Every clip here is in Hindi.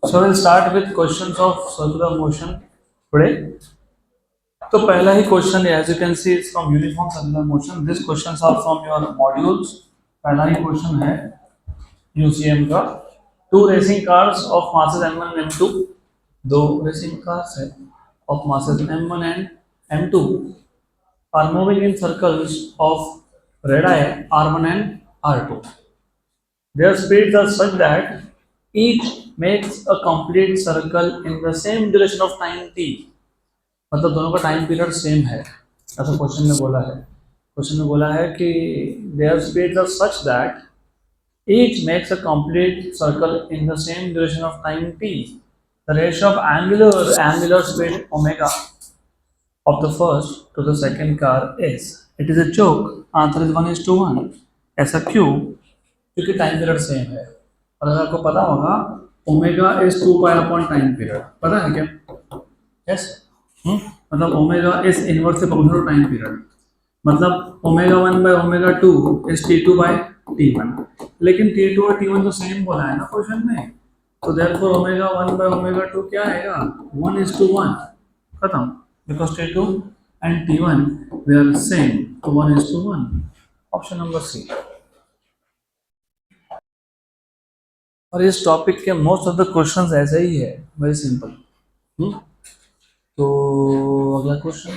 So we'll start with questions of circular motion today. तो पहला ही question as you can see is from uniform circular motion. These questions are from your modules. पहला ही क्वेश्चन है यूसीएम का. Two racing cars of masses m1 and m2. दो रेसिंग कार्स है of masses m1 and m2 are moving in circles of radii r1 and r2. Their speeds are such that each makes a complete circle in the same duration of time t. मतलब दोनों का टाइम पीरियड सेम है, ऐसा क्वेश्चन में बोला है. क्वेश्चन में बोला है कि their speeds are such that each makes a complete circle in the same duration of time t. The ratio of angular speed omega of the first to the second car is. It is a joke. Answer is 1:1. ऐसा क्यों? क्योंकि टाइम पीरियड सेम है. और अगर आपको पता होगा omega is 2 pi upon time period, पता है क्या? यस. मतलब ओमेगा इज इनवर्स से प्रोपोर्शनल टू टाइम पीरियड. मतलब omega 1 by omega 2 is t2 by t1. लेकिन t2 और t1 तो सेम बोला है ना क्वेश्चन में, तो देयरफॉर ओमेगा 1 बाय ओमेगा 2 क्या आएगा? 1:1. खत्म. Because t2 and t1 they are same, तो 1:1. Option number C. और इस टॉपिक के मोस्ट ऑफ द क्वेश्चंस ऐसे ही है, वेरी सिंपल. तो अगला question.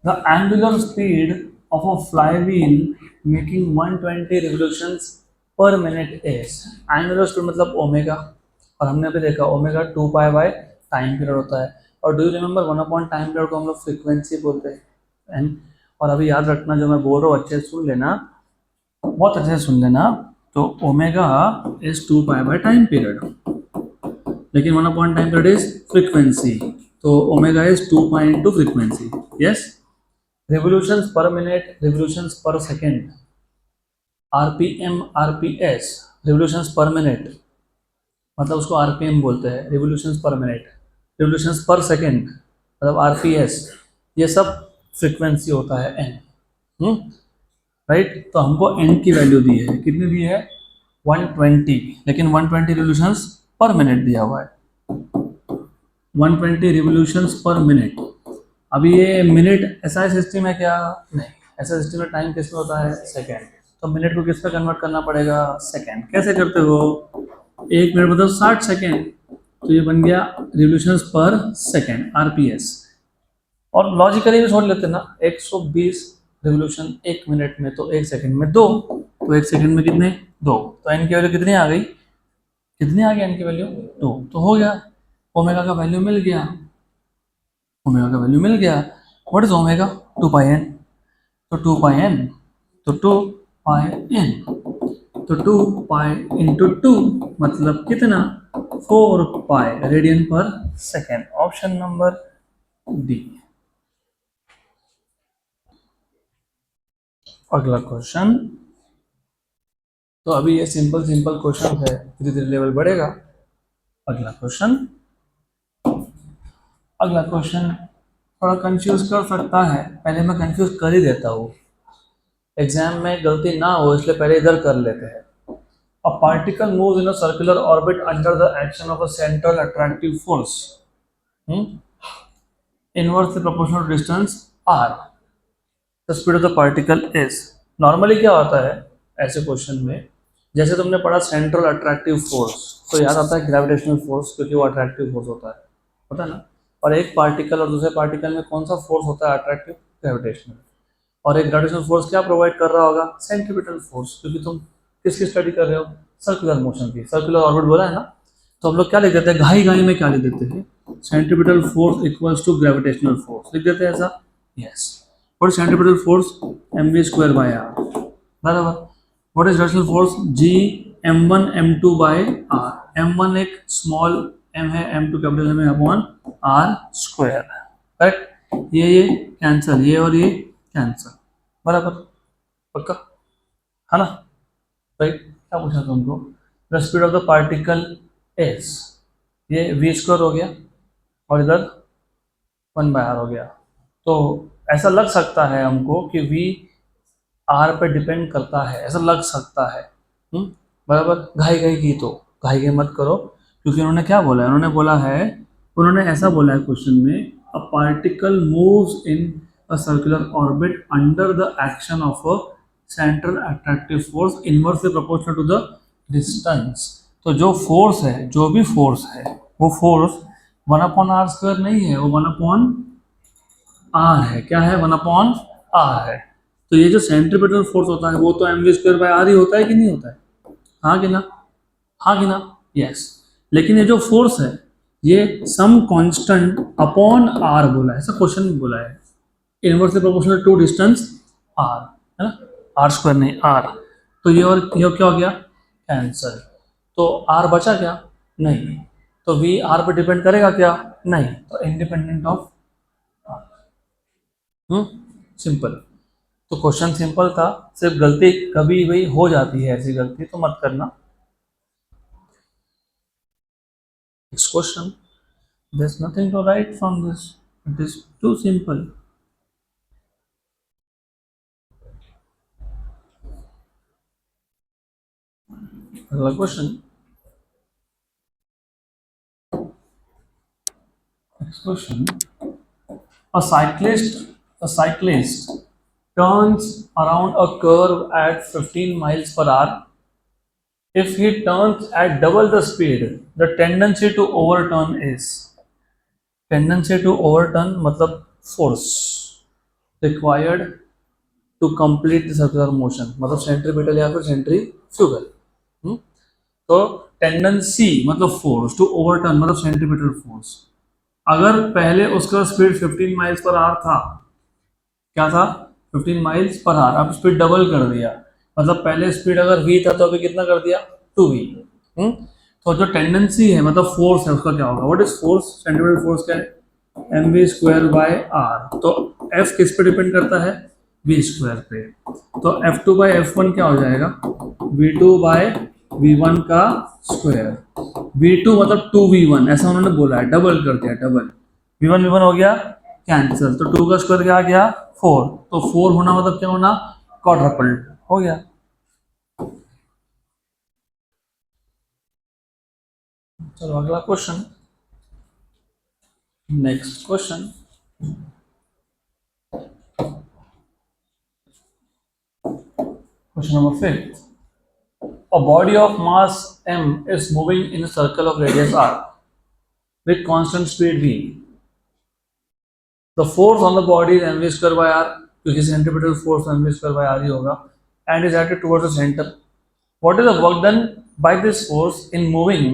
The angular speed of a flywheel making 120 revolutions per minute is. Angular speed मतलब ओमेगा, और हमने अभी देखा omega 2 pi by time period होता है. और do you remember 1 upon time period को हम लोग फ्रीक्वेंसी बोलते हैं. और अभी याद रखना, जो मैं बोल रहा हूँ अच्छे से सुन लेना, बहुत अच्छे से सुन लेना. तो omega is 2 pi by time period, लेकिन 1 upon time period is frequency. तो omega is 2 pi into frequency. Yes. Revolutions per minute, revolutions per second, RPM RPS, revolutions per minute मतलब उसको आरपीएम बोलते हैं. Revolutions per minute, revolutions per second मतलब आरपीएस. ये सब फ्रीक्वेंसी होता है एन. राइट. तो हमको एन की वैल्यू दी है, कितनी दी है? 120. लेकिन 120 रिवोल्यूशंस पर मिनट दिया हुआ है. 120 रिवोल्यूशंस पर मिनट. अभी ये मिनट ऐसा सिस्टम है क्या? नहीं. ऐसा सिस्टम में टाइम किस में होता है? सेकेंड. तो मिनट को किस पे कन्वर्ट करना पड़ेगा? सेकेंड. कैसे करते हो? एक मिनट मतलब 60 सेकेंड, तो ये बन गया रिवोल्यूशंस पर सेकेंड आरपीएस. और लॉजिकली भी छोड़ लेते ना, 120 रिवोल्यूशन एक मिनट में, तो एक सेकंड में 2, तो एक सेकंड में कितने? 2. तो एन की वैल्यू कितनी आ गई? कितनी आ गई एन की वैल्यू? 2. तो हो गया. ओमेगा का वैल्यू मिल गया. ओमेगा का वैल्यू मिल गया. What is omega? 2 pi N. तो 2 पाई एन, तो 2 पाई एन, तो 2 पाई इंटू 2 मतलब कितना? 4 पाई रेडियन पर सेकेंड. Option number D. अगला क्वेश्चन. तो अभी ये सिंपल क्वेश्चन है, धीरे धीरे लेवल बढ़ेगा. अगला क्वेश्चन थोड़ा कंफ्यूज कर सकता है. पहले मैं कंफ्यूज कर ही देता हूँ, एग्जाम में गलती ना हो इसलिए पहले इधर कर लेते हैं. A particle moves in a circular orbit under the action of a central attractive force inversely proportional to distance r. The speed of the particle is. Normally क्या होता है ऐसे क्वेश्चन में, जैसे तुमने पढ़ा सेंट्रल अट्रैक्टिव फोर्स, तो याद आता है ग्रेविटेशनल फोर्स, क्योंकि वो अट्रैक्टिव फोर्स होता है ना. और एक पार्टिकल और दूसरे पार्टिकल में कौन सा फोर्स होता है? Attractive, gravitational. और एक ग्रेविटेशनल फोर्स क्या प्रोवाइड कर रहा होगा? Centripetal force. क्योंकि तुम किसकी स्टडी कर रहे हो? सर्कुलर मोशन की. सर्कुलर ऑर्बिट बोला है ना, तो हम लोग क्या लिख देते हैं? घाई में क्या लिख देते हैं? Centripetal force equals to gravitational force लिख देते हैं ऐसा. Yes. What is centripetal force? mv² by r. बराबर. What is gravitational force? g m1 m2 by r. m1 एक स्मॉल m है, m2 कैपिटल m है अपॉन r². करेक्ट. ये कैंसल, ये और ये कैंसल. बराबर. पक्का है ना? राइट. क्या पूछा तुमको? The speed of the particle is. ये v² हो गया और इधर 1/r हो गया. तो ऐसा लग सकता है हमको कि v r पे डिपेंड करता है, ऐसा लग सकता है. बराबर. घाई की तो घाई के मत करो, क्योंकि उन्होंने क्या बोला है, उन्होंने ऐसा बोला है क्वेश्चन में, a particle moves in a circular orbit under the action of a central attractive force inversely proportional to the distance. तो जो फोर्स है, जो भी फोर्स है, वो फोर्स 1/r² नहीं है, वो 1/r है। क्या है? 1/r है। तो ये जो सेंट्रीपिटल फोर्स होता है वो तो mv²/r ही होता है कि नहीं होता है? हाँ कि ना? हाँ कि ना? यस। लेकिन ये जो फोर्स है ये सम कांस्टेंट अपॉन आर बोला है, ऐसा क्वेश्चन में बोला है, inversely proportional to distance r, है ना? r² नहीं, आर। तो ये और ये क्या हो गया? कैंसल। तो आर बचा क्या? नहीं। तो वी आर पे डिपेंड करेगा क्या? नहीं। तो इंडिपेंडेंट ऑफ सिंपल। तो क्वेश्चन सिंपल था, सिर्फ गलती कभी भी हो जाती है, ऐसी गलती तो मत करना। Next question, there's nothing to write from this, it is too simple. अगला question, next question, a cyclist turns around a curve at 15 miles per hour. If he turns at double the speed, the tendency to overturn is, tendency to overturn मतलब force required to complete the circular motion, मतलब सेंट्रीपिटल या फिर सेंट्रीफ्यूगल। तो टेंडेंसी मतलब फोर्स, टू ओवरटर्न मतलब सेंट्रीपिटल फोर्स। अगर पहले उसका स्पीड 15 माइल्स पर आवर था, क्या था? 15 माइल्स पर आवर, अब स्पीड डबल कर दिया, मतलब पहले स्पीड अगर v था तो अभी कितना कर दिया? 2v। तो जो टेंडेंसी है मतलब फोर्स है उसका क्या होगा? What is force? Centripetal force क्या है? mv²/r। तो f किस पे डिपेंड करता है? v² पे। तो f2/f1 क्या हो जाएगा? v2/v1 का स्क्वायर। v2 मतलब 2v1, ऐसा उन्होंने बोला है, डबल कर दिया, डबल। v1 हो गया कैंसिल, तो 2 का स्क्वायर क्या आ गया? 4। तो 4 होना मतलब क्या होना? क्वाड्रपल हो गया। चलो अगला question, next question, question number 5। A body of mass m is moving in a circle of radius r with constant speed v. The force on the body is mv²/r, क्योंकि centripetal force mv²/r ही होगा, and is acted towards the center. What is the work done by this force in moving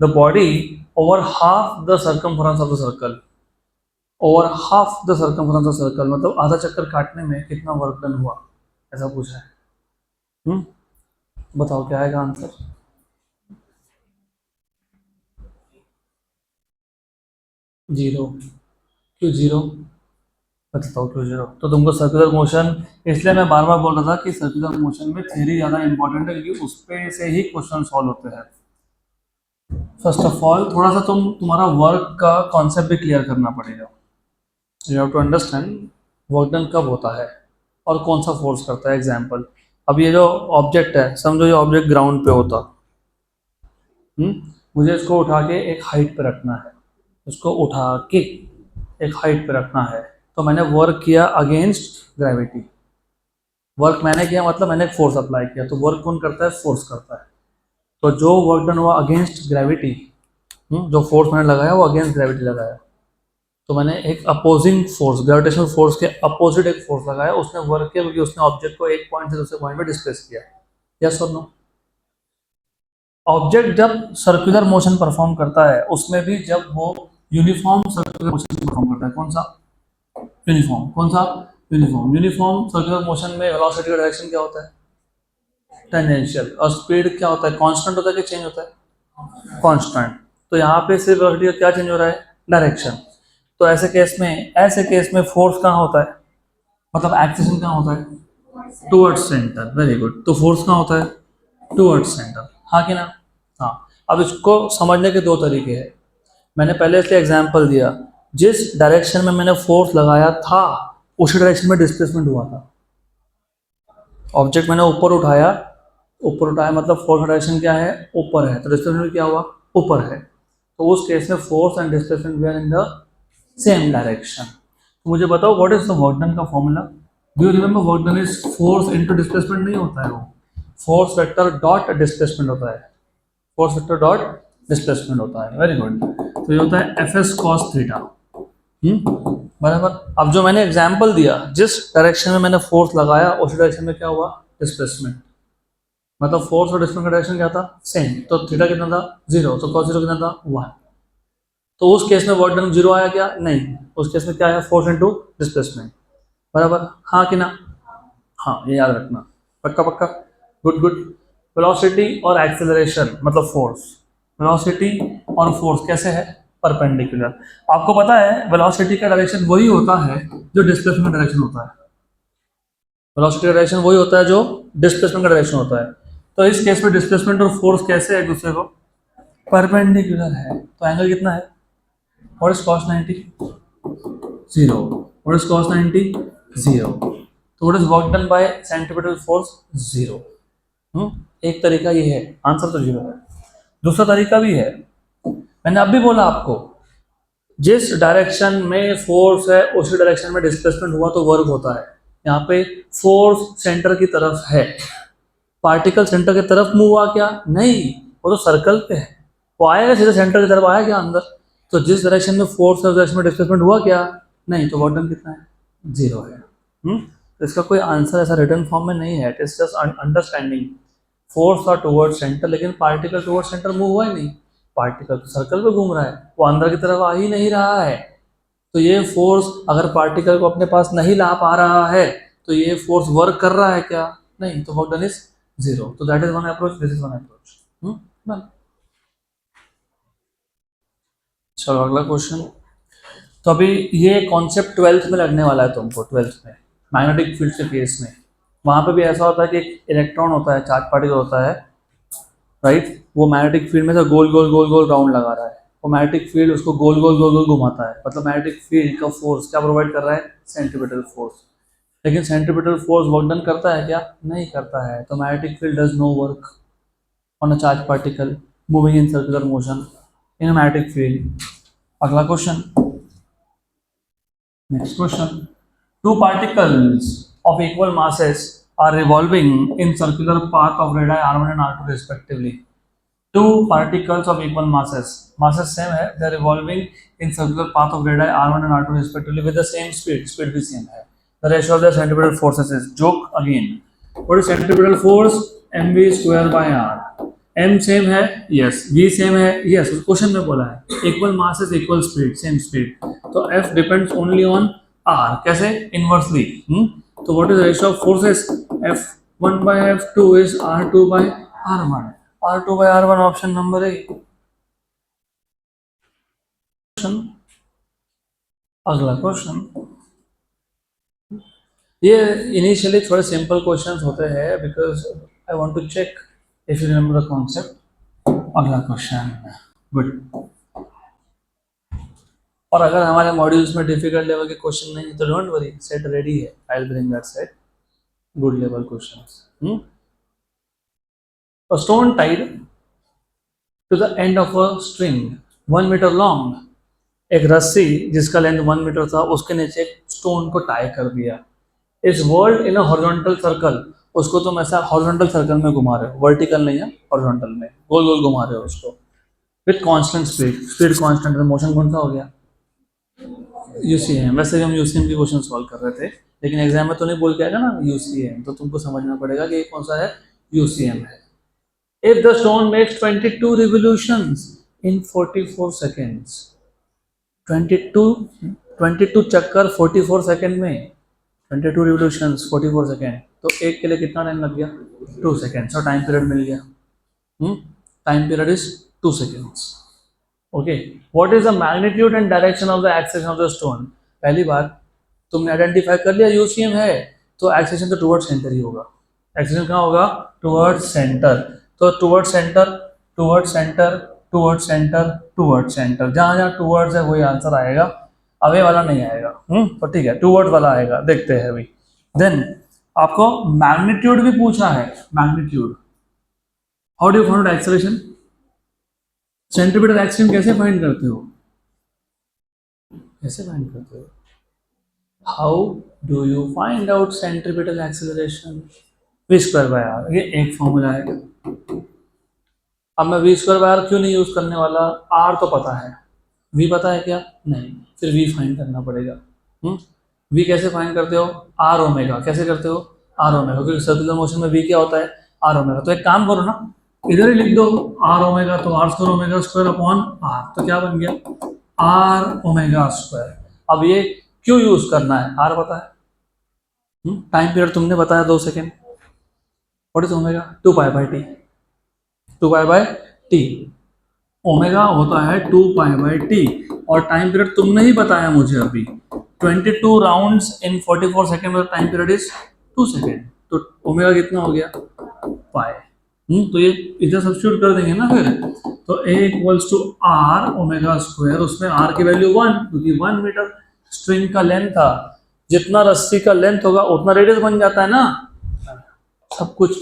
the body over half the circumference of the circle? Over half the circumference of the circle मतलब आधा चक्कर काटने में कितना वर्क डन हुआ, ऐसा पूछा है। बताओ क्या आएगा आंसर? जीरो। क्यों जीरो? बताओ क्यों जीरो? तो तुमको सर्कुलर मोशन, इसलिए मैं बार बार बोल रहा था कि सर्कुलर मोशन में थ्योरी ज़्यादा इंपॉर्टेंट है, क्योंकि उस पे से ही क्वेश्चन सॉल्व होते हैं। फर्स्ट ऑफ ऑल थोड़ा सा तुम्हारा वर्क का कॉन्सेप्ट भी क्लियर करना पड़ेगा। You have to understand work done कब होता है और कौन सा फोर्स करता है। एग्जाम्पल, अब ये जो ऑब्जेक्ट है, समझो ये ऑब्जेक्ट ग्राउंड पे होता, मुझे इसको उठा के एक हाइट पे रखना है, इसको उठा के एक हाइट पे रखना है, तो मैंने वर्क किया अगेंस्ट ग्रेविटी। वर्क मैंने किया मतलब मैंने फोर्स अप्लाई किया, तो वर्क कौन करता है? फोर्स करता है। तो जो वर्क डन हुआ अगेंस्ट ग्रेविटी, जो फोर्स मैंने लगाया वो अगेंस्ट ग्रेविटी लगाया, तो मैंने एक अपोजिंग फोर्स, ग्रेविटेशनल फोर्स के अपोजिट एक फोर्स लगाया, उसने वर्क किया क्योंकि उसने ऑब्जेक्ट को एक पॉइंट से दूसरे पॉइंट पे डिस्प्लेस किया। यस और नो? ऑब्जेक्ट जब सर्कुलर मोशन परफॉर्म करता है उसमें भी जब वो यूनिफॉर्म सर्कुलर मोशन परफॉर्म करता है, कौन सा? यूनिफॉर्म। कौन सा? यूनिफॉर्म। यूनिफॉर्म सर्कुलर मोशन में वेलोसिटी का डायरेक्शन क्या होता है? टेंजेंशियल। और स्पीड क्या होता है? कांस्टेंट होता है कि चेंज होता है? कांस्टेंट। तो यहाँ पे सिर्फ वेलोसिटी का क्या चेंज हो रहा है? डायरेक्शन। तो ऐसे केस में फोर्स कहाँ होता है, मतलब एक्सेशन कहाँ होता है? Towards centre. Very good. तो फोर्स कहाँ होता है? Towards centre. हाँ कि ना? हाँ। अब इसको समझने के दो तरीके हैं। मैंने पहले इसलिए एग्जांपल दिया, जिस डायरेक्शन में मैंने फोर्स लगाया था उसी डायरेक्शन में डिस्प्लेसमेंट हुआ था। ऑब्जेक्ट मैंने ऊपर उठाया ऊपर उठाया मतलब फोर्स का डायरेक्शन क्या है, ऊपर है, तो डिस्प्लेसमेंट क्या हुआ, ऊपर है। तो उस केस में force and displacement we are in the same direction. तो मुझे बताओ what is the work done का formula. Do you remember work done is force into displacement नहीं होता है, वो फोर्स वेक्टर डॉट डिस्प्लेसमेंट होता है, फोर्स वेक्टर डॉट डिस्प्लेसमेंट होता है। Very good. तो ये होता है एफ एस कॉस थीटा। बराबर। अब जो मैंने एग्जाम्पल दिया, जिस डायरेक्शन में मैंने फोर्स लगाया उस डायरेक्शन में क्या हुआ, डिस्प्लेसमेंट, मतलब फोर्स और डिस्प्लेसमेंट का डायरेक्शन क्या था, सेम। तो थीटा कितना था, 0, तो कॉस 0 कितना था, 1। तो उस केस में वर्क डन 0 आया क्या, नहीं। उस केस में क्या आया, फोर्स इनटू डिस्प्लेसमेंट। बराबर, हाँ कि ना, हाँ ये याद रखना, पक्का पक्का, गुड गुड। वेलोसिटी और एक्सेलरेशन मतलब फोर्स, वेलोसिटी और फोर्स कैसे है, परपेंडिकुलर। आपको पता है वेलोसिटी का डायरेक्शन वही होता है जो डिस्प्लेसमेंट का डायरेक्शन होता है, वेलोसिटी का डायरेक्शन वही होता है जो डिस्प्लेसमेंट का डायरेक्शन होता है। तो इस केस में डिस्प्लेसमेंट और फोर्स कैसे है एक दूसरे को, परपेंडिकुलर है। तो एंगल कितना है, what is cos 90, 0। What is cos 90, 0। तो what is work done by centripetal force, 0। एक तरीका ये है, आंसर तो 0 है। दूसरा तरीका भी है, मैंने अब भी बोला आपको, जिस डायरेक्शन में फोर्स है उसी डायरेक्शन में डिस्प्लेसमेंट हुआ तो वर्क होता है। यहाँ पे फोर्स सेंटर की तरफ है, पार्टिकल सेंटर की तरफ मूव हुआ क्या, नहीं, वो तो सर्कल पे है, वो आएगा सीधा सेंटर की तरफ आया क्या अंदर। तो जिस डायरेक्शन में फोर्स है उस डायरेक्शन में डिस्प्लेसमेंट हुआ क्या, नहीं, तो वर्क डन कितना है, 0 है। तो इसका कोई आंसर ऐसा रिटर्न फॉर्म में नहीं है, it is just understanding. Force था टुवर्ड सेंटर, लेकिन पार्टिकल टुवर्ड सेंटर मूव हुआ ही नहीं, पार्टिकल तो सर्कल पे घूम रहा है, वो अंदर की तरफ आ ही नहीं रहा है। तो ये फोर्स अगर पार्टिकल को अपने पास नहीं ला पा रहा है तो ये फोर्स वर्क कर रहा है क्या, नहीं, तो वर्क डन इज 0। तो that is one approach, this is one approach. चलो अगला क्वेश्चन। तो अभी ये कॉन्सेप्ट 12th में लगने वाला है तुमको, 12th में मैग्नेटिक फील्ड के केस में। वहां पे भी ऐसा होता है कि एक इलेक्ट्रॉन होता है, चार्ज पार्टिकल होता है, राइट। वो मैग्नेटिक फील्ड में से गोल गोल गोल गोल राउंड लगा रहा है, वो मैग्नेटिक फील्ड उसको गोल गोल गोल गोल घुमाता है, मतलब मैग्नेटिक फील्ड का फोर्स क्या प्रोवाइड कर रहा है, सेंट्रीपिटल फोर्स। लेकिन सेंट्रीपिटल फोर्स वर्क डन करता है क्या, नहीं करता है। तो magnetic field does no work on a charge particle moving in circular motion in a magnetic field. अगला question, next question. Two particles of equal masses are revolving in circular path of radii r1 and r2 respectively. Two particles of equal masses same है, they are revolving in circular path of radii r1 and r2 respectively with the same speed भी same है। The ratio of their centripetal forces is, joke again, what is centripetal force, mv square by r। m same है, यस, v सेम है, यस, क्वेश्चन में बोला है equal masses equal speed, same speed. तो f depends only on r, कैसे, इनवर्सली। तो what is ratio of forces, f1 by f2 is r2 by r1, r2 by r1 option number A. अगला क्वेश्चन, ये इनिशियली थोड़े सिंपल क्वेश्चंस होते हैं because I want to check if you remember the concept. अगला क्वेश्चन, गुड। और अगर हमारे मॉड्यूल्स में डिफिकल्ट लेवल के क्वेश्चन नहीं है तो डोंट वरी, सेट रेडी है, I will bring that set, good level questions. A stone tied to the end of a string 1 metre long, एक रस्सी जिसका लेंथ 1 मीटर था उसके नीचे एक स्टोन को टाई कर दिया। इस world in a horizontal circle, उसको तुम ऐसा हॉरिजॉन्टल सर्कल में घुमा रहे हो, वर्टिकल नहीं है, हॉरिजॉन्टल में गोल गोल घुमा रहे हो उसको, with constant speed, speed constant है, मोशन कौन सा हो गया, यूसीएम। वैसे भी हम यूसीएम की क्वेश्चन सॉल्व कर रहे थे, लेकिन एग्जाम में तो नहीं बोल के आएगा ना यूसीएम, तो तुमको समझना पड़ेगा कि ये कौन सा है, यूसीएम है। If the stone makes 22 revolutions in 44 seconds, 22 22 चक्कर 44 सेकंड में, 22 revolutions 44 सेकंड, तो एक के लिए कितना टाइम लग गया, 2 सेकंड। सो टाइम पीरियड मिल गया, time period is 2 seconds। Okay, what is the magnitude and direction of the acceleration of the stone. पहली बात तुमने आइडेंटिफाई कर लिया यूसीएम है, तो एक्सेलेरेशन तो टुवर्ड सेंटर ही होगा, एक्सेलेरेशन कहाँ होगा, टुवर्ड सेंटर। तो toward centre, toward centre, toward centre, toward centre, जहां जहां टुवर्ड्स है वही आंसर आएगा, अवे वाला नहीं आएगा। तो ठीक है, टुवर्ड वाला आएगा, देखते हैं अभी। देन आपको मैग्नीट्यूड भी पूछा है, magnitude how do you find acceleration? Centripetal action कैसे फाइंड करते हो? कैसे फाइंड करते हो? How do you find out centripetal acceleration? V square by r, ये एक फॉर्मूला है। अब मैं वी स्क्वायर बाय आर क्यों नहीं यूज करने वाला? आर तो पता है, वी पता है क्या? नहीं, फिर वी फाइंड करना पड़ेगा। वी कैसे फाइंड करते हो? R omega. कैसे करते हो? आर ओमेगा, क्योंकि सर्कुलर मोशन में वी क्या होता है? R omega. तो एक काम करो ना, इधर ही लिख दो आर ओमेगा, तो r square omega square upon r, तो क्या बन गया? R omega square. अब ये क्यों यूज करना है? आर पता है, टाइम पीरियड तुमने बताया 2 second. What is omega? 2 pi by T. 2 pi by T. Omega होता है 2 पाई बाई टी, और टाइम पीरियड तुमने ही बताया मुझे अभी, 22 rounds in 44 second, time period is 2 second. तो ओमेगा कितना हो गया? पाई। तो ये इधर सब्स्टिट्यूट कर देंगे ना फिर, तो a equals to r omega square, उसमें आर की वैल्यू 1, क्योंकि 1 मीटर स्ट्रिंग का लेंथ था, जितना रस्सी का लेंथ होगा उतना रेडियस बन जाता है ना। सब कुछ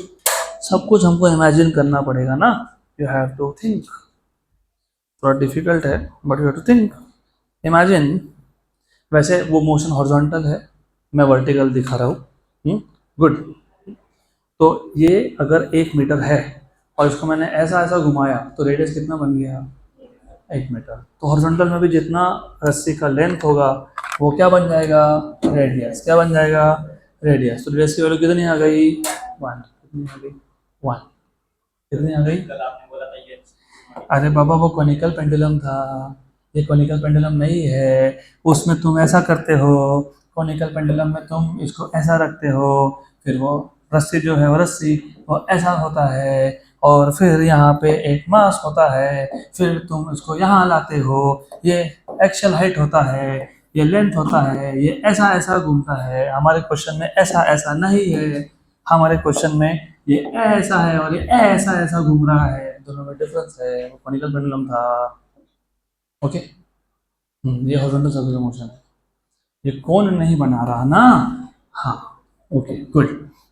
सब कुछ हमको इमेजिन करना पड़ेगा ना, यू हैव टू थिंक। थोड़ा डिफिकल्ट है but you have to think, imagine. वैसे वो मोशन हॉरिजॉन्टल है, मैं वर्टिकल दिखा रहा हूँ। गुड। तो ये अगर 1 मीटर है और इसको मैंने ऐसा ऐसा घुमाया, तो रेडियस कितना बन गया? 1 मीटर। तो हॉरिजॉन्टल में भी जितना रस्सी का लेंथ होगा वो क्या बन जाएगा? रेडियस। क्या बन जाएगा? रेडियस। तो रेडियस की वैल्यू कितनी आ गई? 1। कितनी आ गई? 1। कितनी आ गई? अरे बाबा, वो कॉनिकल पेंडुलम था, ये कॉनिकल पेंडुलम नहीं है। उसमें तुम ऐसा करते हो, कॉनिकल पेंडुलम में तुम इसको ऐसा रखते हो, फिर वो रस्सी जो है वो रस्सी वो ऐसा होता है, और फिर यहाँ पे एक मास होता है, फिर तुम इसको यहाँ लाते हो, ये एक्चुअल हाइट होता है, ये लेंथ होता है, ये ऐसा ऐसा घूमता है। हमारे क्वेश्चन में ऐसा ऐसा नहीं है, हमारे क्वेश्चन में ये ऐसा है और ये ऐसा ऐसा घूम रहा है, दोनों में डिफरेंस है। वो कॉनिकल पेंडुलम था। ओके। ये हॉरिजॉन्टल सर्कुलर मोशन है, ये कौन नहीं बना रहा ना। हाँ। Okay good.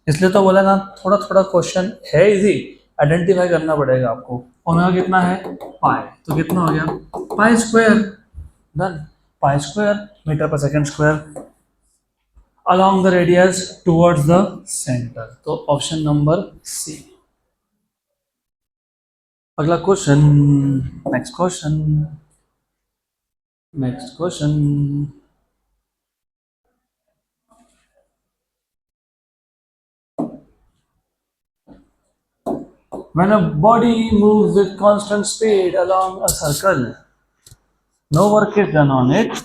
इसलिए तो बोला ना, थोड़ा थोड़ा क्वेश्चन है इजी, आइडेंटिफाई करना पड़ेगा आपको। ओमेगा कितना है? पाई। तो कितना हो गया? Pi square. Done. Pi square meter per second square along the radius towards the center। तो ऑप्शन नंबर सी। अगला question, next question, next question. When a body moves with constant speed along a circle, no work is done on it,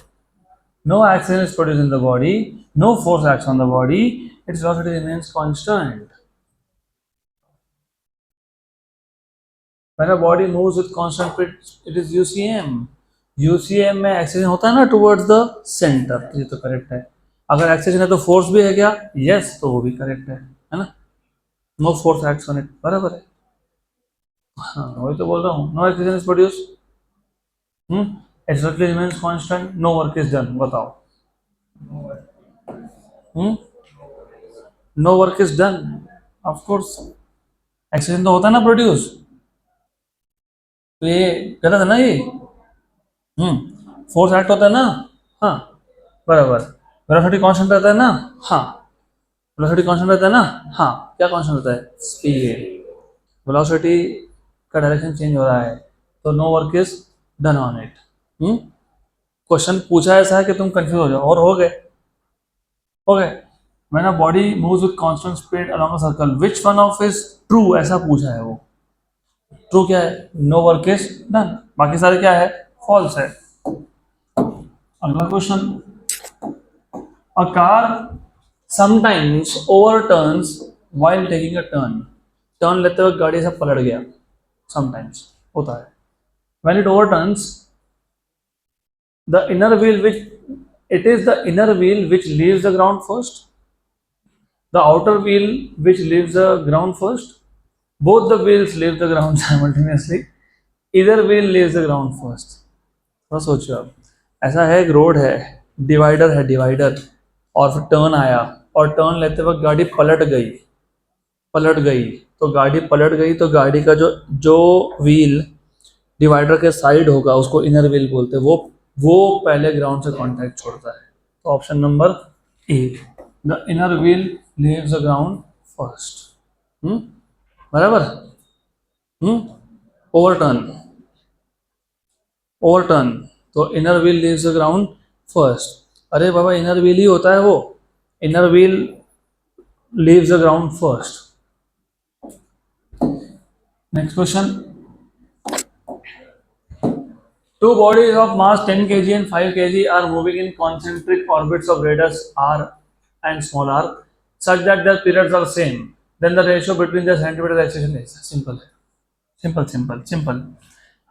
no action is produced in the body, no force acts on the body, its velocity remains constant. When a body moves with constant speed, it is UCM. UCM में एक्सेशन होता है ना टुवर्ड्स द सेंटर, ये तो करेक्ट है। अगर एक्सेशन है तो फोर्स भी है क्या? यस, तो वो भी करेक्ट है ना। No force acts on it, बराबर है। हाँ, वही तो बोल रहा हूँ, no acceleration is produce, its velocity remains constant, no work is done. बताओ। No work is done, of course. Acceleration तो होता है ना प्रोड्यूस, तो ये गलत है ना ये। फोर्स एक्ट होता है ना। हाँ, बराबर। वेलोसिटी कांस्टेंट रहता है ना। हाँ, वेलोसिटी कांस्टेंट रहता है ना। हाँ, क्या कांस्टेंट रहता है? स्पीड। वेलोसिटी का डायरेक्शन चेंज हो रहा है, तो no work is done on it. Question पूछा ऐसा है कि तुम कंफ्यूज हो जाओ, और हो गए, हो गए। When a body moves with constant speed along a circle, which one of is true? ऐसा पूछा है वो। ट्रू क्या है? No work is done. बाकी सारे क्या है? फॉल्स है। अगला question, a car sometimes overturns while taking a turn. Turn लेते हुए गाड़ी से पलट गया, समटाइम्स होता है। When it overturns, the inner wheel which it is the inner wheel which leaves the ground first, the outer wheel which leaves the ground first, both the wheels leave the ground simultaneously, either wheel leaves the ground first। थोड़ा सोचो आप, ऐसा है एक रोड है, डिवाइडर है, डिवाइडर, और फिर टर्न आया और टर्न लेते वक्त गाड़ी पलट गई, पलट गई, तो गाड़ी पलट गई तो गाड़ी का जो जो व्हील डिवाइडर के साइड होगा उसको इनर व्हील बोलते हैं, वो पहले ग्राउंड से कांटेक्ट छोड़ता है। तो option number A, the inner wheel leaves the ground first. बराबर। ओवरटर्न, ओवरटर्न, तो inner wheel leaves the ground first. अरे बाबा इनर व्हील ही होता है वो, inner wheel leaves the ground first. Next question, two bodies of mass 10 kg and 5 kg are moving in concentric orbits of radius r and small r such that their periods are same, then the ratio between their centimeter acceleration is simple है, सिंपल सिंपल सिंपल।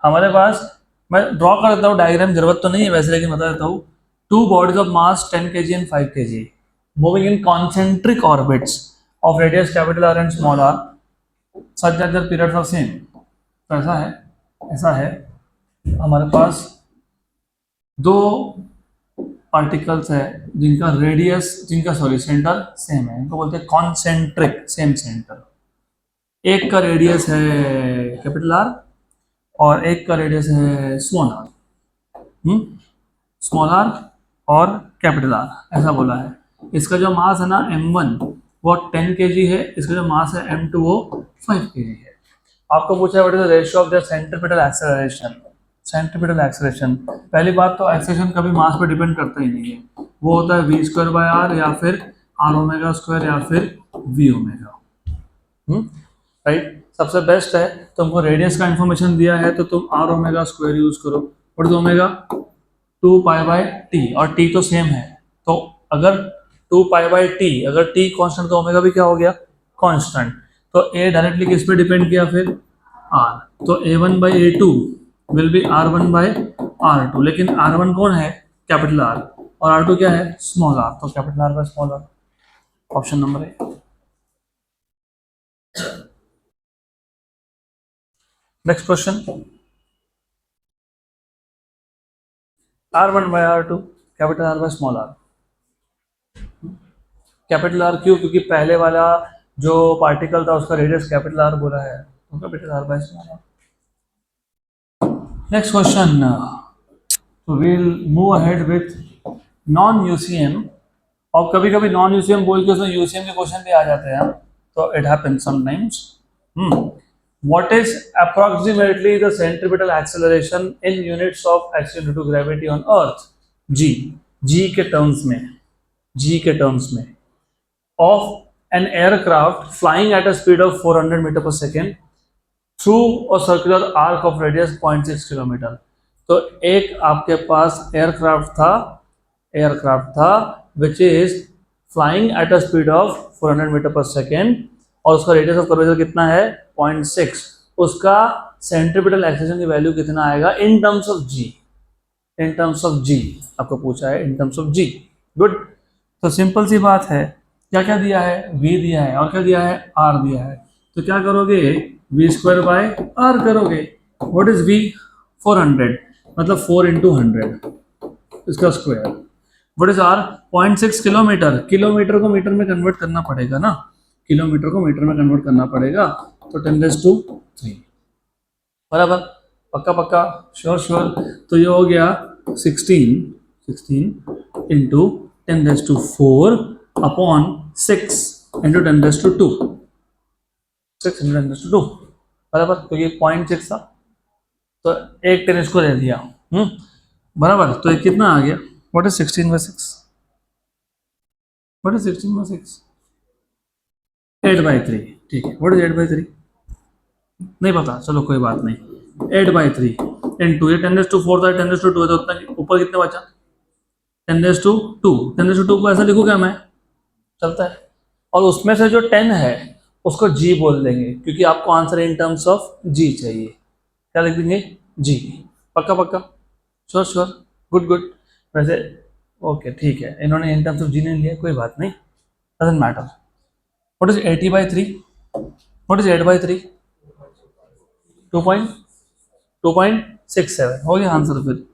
हमारे पास, मैं ड्रॉ कर देता हूँ डायग्राम, जरूरत तो नहीं है वैसे लेकिन बता देता हूँ। Two bodies of mass 10 kg and 5 kg moving in concentric orbits of radius capital r and small r such that their periods are same. तो ऐसा है हमारे पास दो पार्टिकल्स है जिनका रेडियस, सेंटर सेम है, इनको बोलते हैं कॉन्सेंट्रिक, सेम सेंटर। एक का रेडियस है कैपिटल आर और एक का रेडियस है स्मॉल आर। स्मॉल आर और कैपिटल आर ऐसा बोला है। इसका जो मास है ना m1 वो 10 kg है, इसका जो मास है m2 वो 5 kg है। आपको पूछा है what is the ratio of the centripetal acceleration. Centripetal acceleration, पहली बात तो एक्सेलरेशन कभी मास पे डिपेंड करता ही नहीं है, वो होता है v स्क्वायर बाय आर या फिर r ओमेगा स्क्वायर या फिर v ओमेगा। राइट, सबसे बेस्ट है तुमको रेडियस का इंफॉर्मेशन दिया है तो तुम r ओमेगा स्क्वायर यूज करो। What is omega, 2 pi bye T, और टी तो सेम है, तो अगर 2 पाई बाय टी, अगर टी कांस्टेंट तो ओमेगा भी क्या हो गया, कांस्टेंट। तो ए डायरेक्टली किस पे डिपेंड किया फिर, आर, तो a1 by a2 will be r1 by r2, लेकिन r1 कौन है, कैपिटल आर, और r2 क्या है, स्मॉल आर, तो capital r by small r. Option number A. Next question, r1 by r2 capital r by small r. Capital r क्यों, क्योंकि पहले वाला जो पार्टिकल था उसका रेडियस कैपिटल आर बोला है, तो capital r by small r. Next question, तो will move ahead with non UCM, और कभी कभी नॉन यूसीएम बोल के उसमें यूसीएम के क्वेश्चन भी आ जाते हैं, तो it happens sometimes. What is approximately the centripetal acceleration in units of acceleration due to gravity on Earth? G के टर्म्स में of an aircraft flying at a speed of 400 metre per second through a circular arc of radius 0.6 kilometre. तो एक आपके पास एयरक्राफ्ट था which is flying at a speed of 400 metre per second, और उसका रेडियस ऑफ कर्वेचर कितना है, 0.6। उसका सेंट्रीपिटल एक्सेलरेशन की वैल्यू कितना आएगा in terms of g, in terms of g आपको पूछा है, in terms of g. Good, तो सिंपल सी बात है, क्या क्या दिया है, v दिया है और क्या दिया है, r दिया है, तो क्या करोगे, v स्क्वायर बाय r करोगे। व्हाट इज v, 400, मतलब 4 इंटू 100 इसका square. What is r, 0.6 kilometre, kilometre को मीटर में कन्वर्ट करना पड़ेगा ना, किलोमीटर को मीटर में कन्वर्ट करना पड़ेगा, तो 10⁻³ बराबर, पक्का पक्का, श्योर श्योर। तो ये हो गया 16 इंटू 10⁻⁴ अपॉन 6 इंटू 10⁻², 6 इंटू 10⁻² बराबर, क्योंकि 0.6 था तो एक 10 इसको दे दिया, बराबर। तो ये कितना आ गया, व्हाट इज 16/6, व्हाट इज 16/6, 8/3, ठीक है। व्हाट इज 8/3, नहीं पता, चलो कोई बात नहीं, 8/3 इंटू ये 10⁻⁴ था, 10⁻² है, तो उतना ऊपर कितना बचा, 10⁻², 10⁻² को ऐसा लिखूँ क्या मैं, चलता है। और उसमें से जो 10 है उसको जी बोल देंगे, क्योंकि आपको आंसर इन टर्म्स ऑफ जी चाहिए, क्या लिख देंगे, जी, पक्का पक्का, श्योर श्योर, गुड गुड। वैसे ओके ठीक है, इन्होंने इन टर्म्स ऑफ जी नहीं लिया, कोई बात नहीं, doesn't matter. What is 80/3, what is 8/3, 2.67 हो गया आंसर। फिर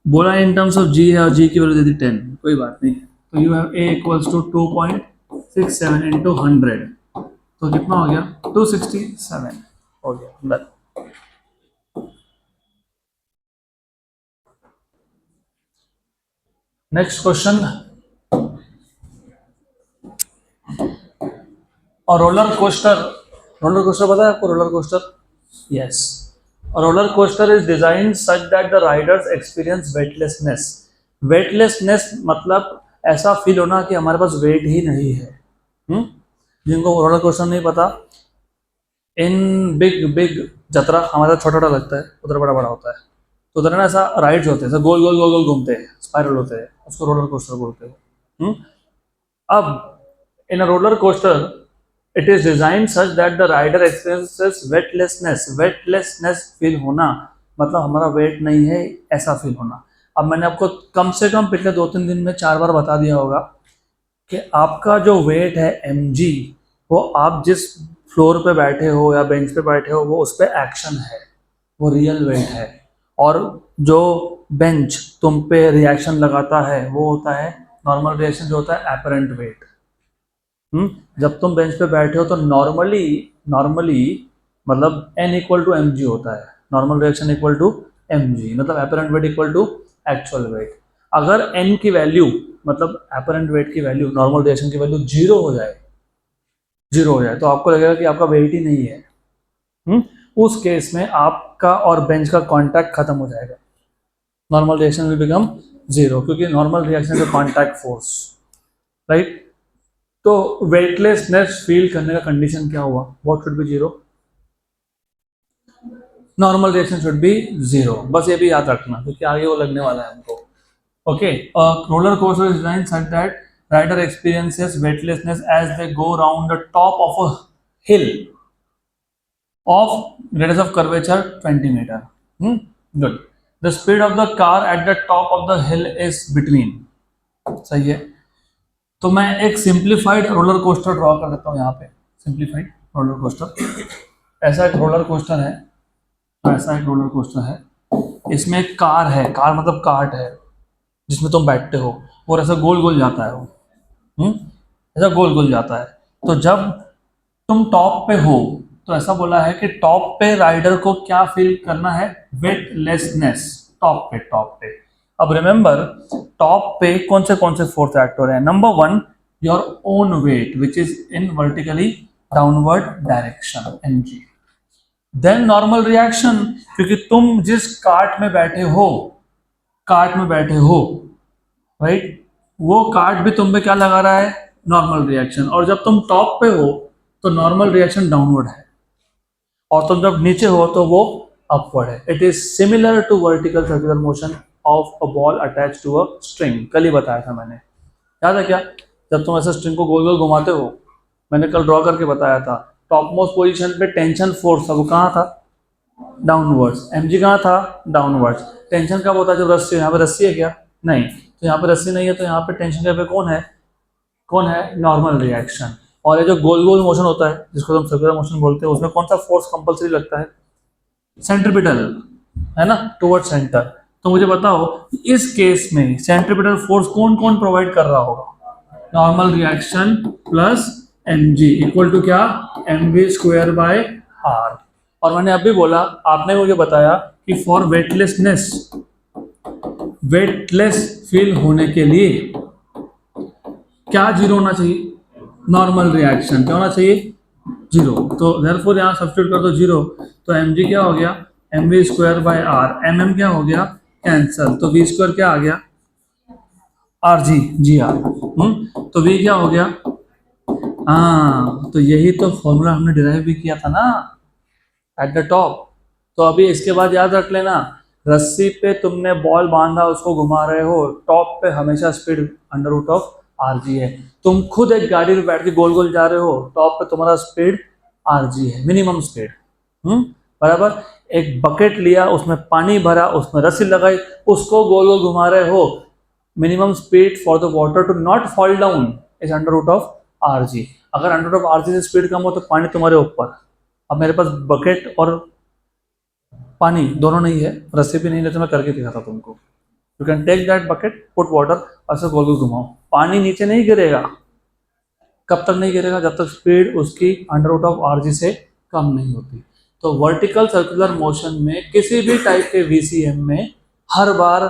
बोला इन टर्म्स ऑफ जी है और जी की वैल्यू दे दी 10, कोई बात नहीं। तो you have a equals to 2.67 into 100 तो कितना हो गया 267 हो गया। डन। नेक्स्ट क्वेश्चन, और रोलर कोस्टर पता है आपको? Roller coaster, yes. Roller coaster is design such that the riders experience weightlessness. Weightlessness मतलब ऐसा फील होना कि हमारे पास वेट ही नहीं है। जिनको रोलर कोस्टर नहीं पता, इन बिग बिग जतरा हमारा छोटा छोटा लगता है, उधर बड़ा बड़ा होता है, तो उधर ना ऐसा राइड्स होते हैं, गोल गोल गोल गोल घूमते हैं, स्पाइरल होते हैं, उसको रोलर कोस्टर बोलते हैं। अब in a roller coaster it is design such that the rider experiences weightlessness. Weightlessness feel होना मतलब हमारा वेट नहीं है ऐसा फील होना। अब मैंने आपको कम से कम पिछले 2-3 दिन में 4 बार बता दिया होगा कि आपका जो वेट है mg, वो आप जिस फ्लोर पे बैठे हो या बेंच पे बैठे हो वो उस पर एक्शन है, वो रियल वेट है। और जो बेंच तुम पे रिएक्शन लगाता है वो होता है नॉर्मल रिएक्शन, जो होता है एपरेंट वेट। जब तुम बेंच पे बैठे हो तो नॉर्मली मतलब n इक्वल टू mg होता है, normal reaction equal to mg, मतलब apparent weight equal to actual weight. अगर n की वैल्यू मतलब एपरेंट वेट की वैल्यू नॉर्मल रिएक्शन की वैल्यू जीरो हो जाए तो आपको लगेगा कि आपका वेट ही नहीं है। उस केस में आपका और बेंच का कांटेक्ट खत्म हो जाएगा, normal reaction will become zero, क्योंकि normal reaction is contact force, right. तो वेटलेसनेस फील करने का कंडीशन क्या हुआ? What should be zero? Normal reaction should be zero. बस ये भी याद रखना क्योंकि आगे वो लगने वाला है हमको। Okay, roller coaster is designed such that rider experiences weightlessness as they go round the top of a hill of radius of curvature 20 meter. Good. The speed of the car at the top of the hill is between. सही है। तो मैं एक सिंप्लीफाइड रोलर कोस्टर ड्रॉ कर देता हूँ यहाँ पे। सिंप्लीफाइड रोलर कोस्टर, ऐसा एक रोलर कोस्टर है, ऐसा एक रोलर कोस्टर है, इसमें एक कार है, कार मतलब कार्ट है जिसमें तुम बैठते हो, और ऐसा गोल गोल जाता है वो, ऐसा गोल गोल जाता है। तो जब तुम टॉप पे हो तो ऐसा बोला है कि टॉप पे राइडर को क्या फील करना है? वेटलेसनेस। टॉप पे। अब रिमेंबर, टॉप पे कौन से फोर्स एक्ट हो रहे हैं? Number 1, your own weight which is in vertically downward direction mg। Then normal reaction, क्योंकि तुम जिस कार्ट में बैठे हो राइट, वो कार्ट भी तुम पे क्या लगा रहा है? Normal reaction. और जब तुम टॉप पे हो तो नॉर्मल रिएक्शन डाउनवर्ड है, और तुम जब नीचे हो तो वो अपवर्ड है। It is similar to vertical circular motion of a ball attach to a string. कल ही बताया था मैंने, याद है क्या? जब तुम ऐसे स्ट्रिंग को गोल गोल घुमाते हो, मैंने कल ड्रॉ करके बताया था, टॉप मोस्ट पोजिशन पे टेंशन फोर्स था, वो कहाँ था? डाउनवर्ड्स। mg कहाँ था? डाउनवर्ड्स। टेंशन कब होता है? जब रस्सी, यहाँ पे रस्सी है क्या? नहीं। तो यहाँ पे रस्सी नहीं है, तो यहाँ पे टेंशन के पे कौन है? Normal reaction. और ये जो गोल गोल मोशन होता है जिसको हम सर्कुलर मोशन बोलते हैं, उसमें कौन सा फोर्स कंपलसरी लगता है? सेंट्रीपिटल, है ना, टुवर्ड सेंटर। तो मुझे बताओ इस केस में सेंट्रीपिटल फोर्स कौन कौन प्रोवाइड कर रहा होगा? Normal reaction plus mg equal to क्या? mv square by r। और मैंने अभी बोला, आपने मुझे बताया कि फॉर वेटलेस फील होने के लिए क्या जीरो होना चाहिए? नॉर्मल रिएक्शन क्या होना चाहिए? जीरो। तो देयरफॉर यहाँ सब्स्टिट्यूट कर दो जीरो, तो mg क्या हो गया? mv square by r। mm क्या हो गया? कैंसल, तो v स्क्वायर क्या आ गया? rg gr। तो v क्या हो गया? हाँ, तो यही तो फॉर्मूला हमने डिराइव भी किया था ना एट द टॉप। तो अभी इसके बाद याद रख लेना, रस्सी पे तुमने बॉल बांधा, उसको घुमा रहे हो, टॉप पे हमेशा speed under root of r g है। तुम खुद एक गाड़ी में बैठ के गोल गोल जा रहे हो, टॉप पे तुम्हारा स्पीड आरजी है, मिनिमम स्पीड। बराबर। एक बकेट लिया, उसमें पानी भरा, उसमें रस्सी लगाई, उसको गोल गोल घुमा रहे हो, minimum speed for the water to not fall down is under root of r g. अगर अंडर रूट ऑफ आरजी से स्पीड कम हो तो पानी तुम्हारे ऊपर। अब मेरे पास बकेट और पानी दोनों नहीं है, रस्सी भी नहीं है, तो मैं करके दिखाता तुमको। You can take that bucket, put water, ऐसे गोल गोल घुमाओ, पानी नीचे नहीं गिरेगा, कब तक नहीं गिरेगा? जब तक स्पीड उसकी under root of are g से कम नहीं होती। तो वर्टिकल सर्कुलर मोशन में किसी भी टाइप के वीसीएम में हर बार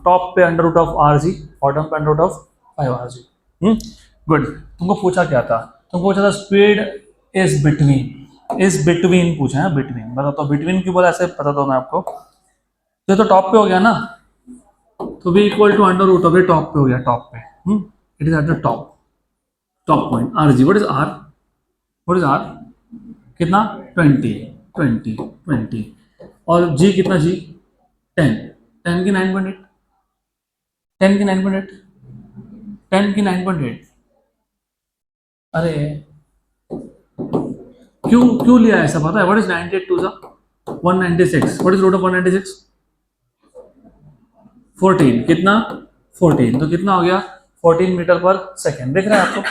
टॉप पे under root of are g, bottom पे under root of 5 are g. Good. तुमको पूछा क्या था? तुमको पूछा था स्पीड इज बिटवीन पूछा है, बिटवीन बता। तो बिटवीन क्यों बोला ऐसे पता तो मैं आपको, तो टॉप पे हो गया ना, तो v equal to under root of, ये टॉप पे हो गया, टॉप पे। It is at the top point r g. What is r कितना? 20 और जी कितना? जी 10 की 9.8, 10 की 9.8, 10 की 9.8। अरे क्यों क्यों लिया ऐसा पता है? What is 98 to the 196? What is root of 196? 14 कितना? 14 तो कितना हो गया? 14 मीटर पर सेकेंड। देख रहे हैं आपको?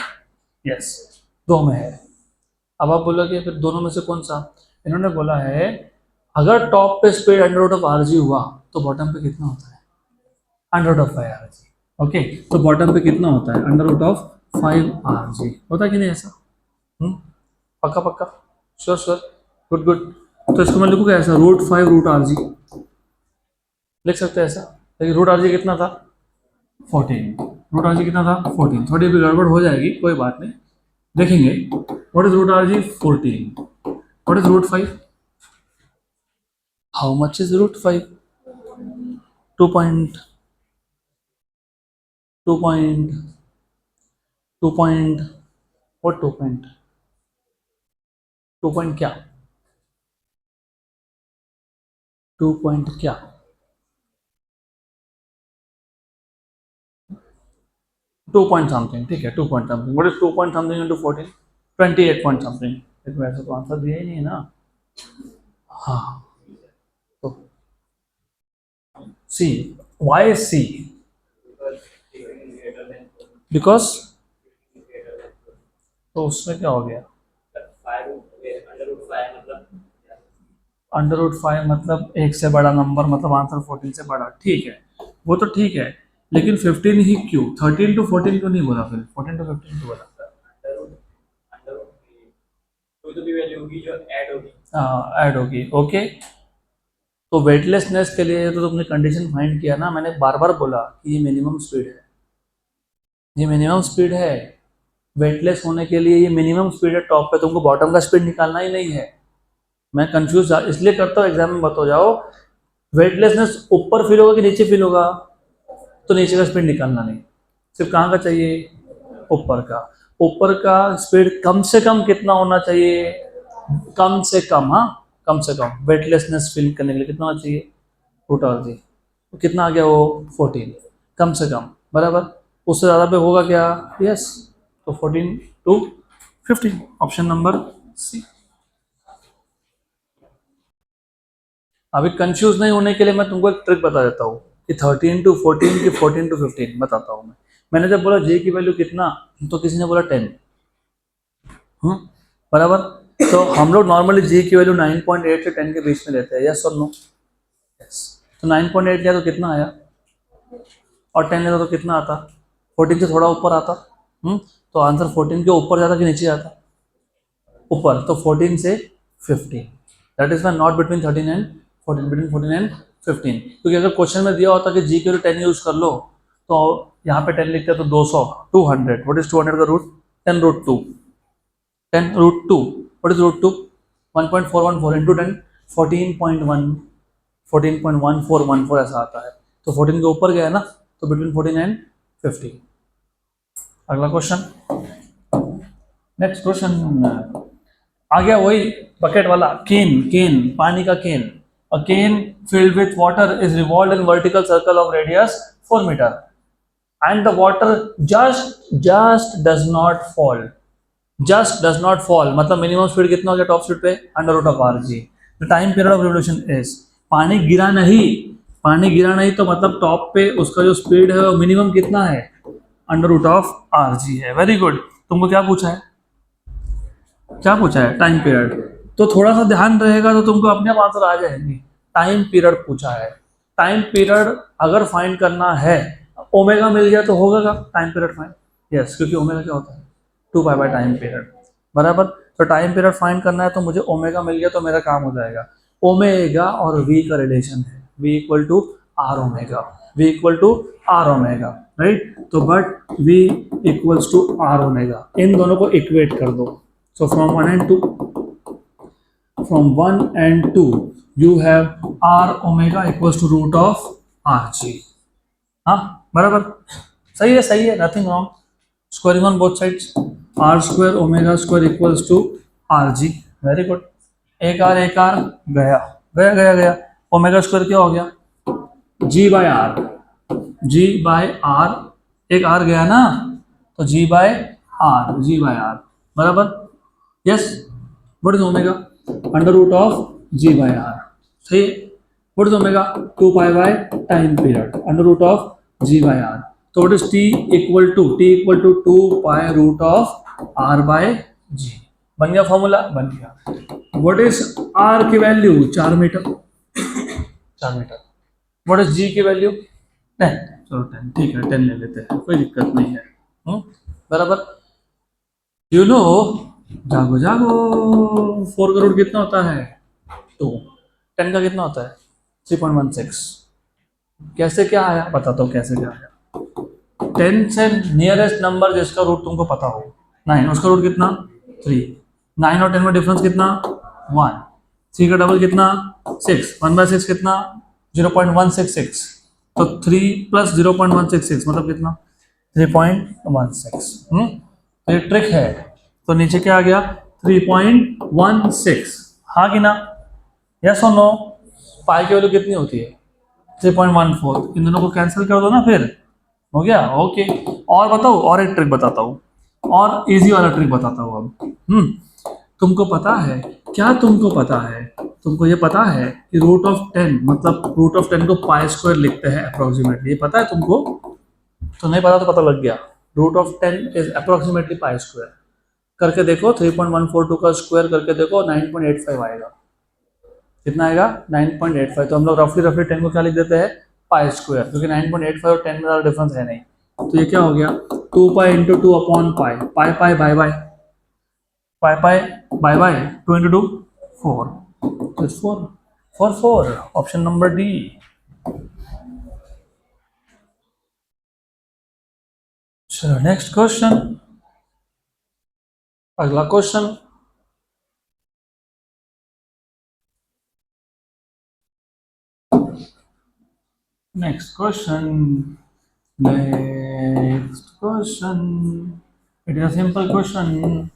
यस, दो में है। अब आप बोलोगे फिर दोनों में से कौन सा? इन्होंने बोला है अगर टॉप पे speed under root of are G हुआ तो बॉटम पे कितना होता है? Under root of 5 are G. Okay, तो बॉटम पे कितना होता है? Under root of 5 are G. होता कि नहीं ऐसा? पक्का पक्का, श्योर श्योर, गुड गुड। तो इसको मैं लिखूँ ऐसा, रूट 5 रूट आर जी लिख सकते हैं ऐसा। लेकिन रूट आर जी कितना था? 14। रूट आर जी कितना था? 14। थोड़ी भी गड़बड़ हो जाएगी, कोई बात नहीं, देखेंगे। What is root R G? 14। What is root 5? How much is root 5? 2 point 2 point 2 point what 2 point 2 point क्या? 2 पॉइंट क्या? 2 पॉइंट समथिंग, ठीक है, 2 point something. What is 2 point something into 14? 28 point something. लेकिन वैसे तो आंसर दिया ही नहीं है ना। हाँ, तो सी। Y C? बिकॉज, तो उसमें क्या हो गया? अंडर रूट 5 मतलब एक से बड़ा नंबर, मतलब आंसर 14 से बड़ा, ठीक है, वो तो ठीक है। लेकिन 15 ही क्यों? 13 टू 14 क्यों नहीं बोला? फिर 14 टू 15 क्यों बोला? ऐड होगी, ओके। तो वेटलेसनेस के लिए तो तुमने कंडीशन फाइंड किया ना, मैंने बार बार बोला कि ये मिनिमम स्पीड है, ये मिनिमम स्पीड है। वेटलेस होने के लिए ये मिनिमम स्पीड है टॉप पे, तुमको बॉटम का स्पीड निकालना ही नहीं है। मैं कंफ्यूज इसलिए करता हूँ एग्जाम में, मत हो जाओ। वेटलेसनेस ऊपर फील होगा कि नीचे फील होगा? तो नीचे का स्पीड निकालना नहीं, सिर्फ कहाँ का चाहिए? ऊपर का। ऊपर का स्पीड कम से कम कितना होना चाहिए? कम से कम, हाँ, कम से कम वेटलेसनेस फील करने के लिए कितना होना चाहिए? Root R G. तो कितना आ गया वो? 14, कम से कम, बराबर। उससे ज़्यादा पे होगा क्या? यस। तो 14 टू 15, ऑप्शन नंबर सी। अभी कंफ्यूज नहीं होने के लिए मैं तुमको एक ट्रिक बता देता हूँ कि 13 टू 14 की 14 टू 15 बताता हूँ मैं। मैंने जब बोला जे की वैल्यू कितना, तो किसी ने बोला 10, बराबर। तो हम लोग नॉर्मली जे की वैल्यू 9.8 से 10 के बीच में लेते हैं, यस और नो? यस। तो 9.8 लिया तो कितना आया? और 10 लेता तो कितना आता? 14 से थोड़ा ऊपर आता। तो आंसर 14 के ऊपर जाता कि नीचे आता? ऊपर। तो 14 से 15, that is not between 13 and 14, between 14 and 15। क्योंकि अगर क्वेश्चन में दिया होता कि जी के लिए 10 यूज कर लो, तो यहाँ पे 10 लिखते हैं तो 200, 200। व्हाट इज 200 का root? 10 root 2, 10 root 2। What is root 2? 1.414 into 10, 14.1, 14.1414 ऐसा आता है। तो 14 के ऊपर गया ना, तो बिटवीन 14 एंड 15। अगला क्वेश्चन, नेक्स्ट क्वेश्चन आ गया वही बकेट वाला। केन, केन, पानी का केन। अ केन filled with water is revolved in vertical circle of radius 4 meter and the water just does not fall, just does not fall मतलब मिनिमम स्पीड कितना हो गया टॉप स्पीड पे? Under root of are G. The time period of revolution is, पानी गिरा नहीं, पानी गिरा नहीं, तो मतलब टॉप पे उसका जो स्पीड है वो मिनिमम कितना है? Under root of are g है। Very good. तुमको क्या पूछा है? क्या पूछा है? Time period. तो थोड़ा सा ध्यान रहेगा तो तुमको अपने आप आंसर आ जाएंगे। टाइम पीरियड पूछा है। टाइम पीरियड अगर फाइंड करना है, ओमेगा मिल गया तो होगा का टाइम पीरियड फाइंड। यस, क्योंकि ओमेगा क्या होता है? 2 पाई बाय टाइम पीरियड, बराबर। तो टाइम पीरियड फाइंड करना है तो मुझे ओमेगा मिल गया तो मेरा काम हो जाएगा। ओमेगा और वी का रिलेशन है v equal to r omega, v equal to r omega, right. तो but v equals to r omega, इन दोनों को इक्वेट कर दो। So from 1 and 2, from 1 and 2 you have r omega equals to root of rg। हाँ बराबर, सही है, nothing wrong. Squaring on both sides, r square omega square equals to r g, very good. एक आर गया गया गया गया, ओमेगा स्क्वायर क्या हो गया, g by r, g by r, एक आर गया ना, तो जी बाय आर, बराबर। Yes, what is omega, under root of g by r, सही। What is omega, 2 pi by time period, under root of g by are. तो what is t equal to 2 pi root of r by g, बन गया फॉर्मूला, बन गया। व्हाट इज आर की value, 4 meter, 4 meter. What is g की वैल्यू 10, चलो 10, ठीक है 10 ले लेते हैं, कोई दिक्कत नहीं है, बराबर। यू नो, जागो जागो, 4 करोड़ कितना होता है, 2, 10 का कितना होता है 3.16। कैसे क्या आया, बताता हूँ कैसे क्या आया। 10 से नियरेस्ट नंबर जिसका रूट तुमको पता हो, 9, उसका रूट कितना 3, 9 और 10 में डिफरेंस कितना 1, 3 का डबल कितना 6, 1/6 कितना 0.166, तो 3 प्लस 0.166 मतलब कितना 3.16। तो ये ट्रिक है, तो नीचे क्या आ गया 3.16, हाँ कि ना, यस और नो। पाई की वैल्यू कितनी होती है 3.14, इन दोनों को कैंसिल कर दो ना, फिर हो गया, ओके। और बताओ, और एक ट्रिक बताता हूँ, और इजी वाला ट्रिक बताता हूँ अब। तुमको पता है, क्या तुमको पता है, तुमको ये पता है कि रूट ऑफ 10 मतलब रूट ऑफ 10 को पाई स्क्वायर लिखते हैं अप्रोक्सीमेटली, ये पता है तुमको, तो नहीं पता तो पता लग गया। Root of 10 is approximately pi square, करके देखो 3.142 का स्क्वायर करके देखो 9.85 आएगा, कितना आएगा 9.85। तो हम लोग रफली 10 को क्या लिख देते हैं पाई स्क्वायर, क्योंकि 9.85 और 10 में ज़्यादा डिफरेंस है नहीं। तो ये क्या हो गया 2 pi into 2 upon pi, pi pi by by, pi pi by by, 2 into 2 4, तो 4 ऑप्शन नंबर डी। चलो नेक्स्ट क्वेश्चन, अगला question. Next question, it is a simple question.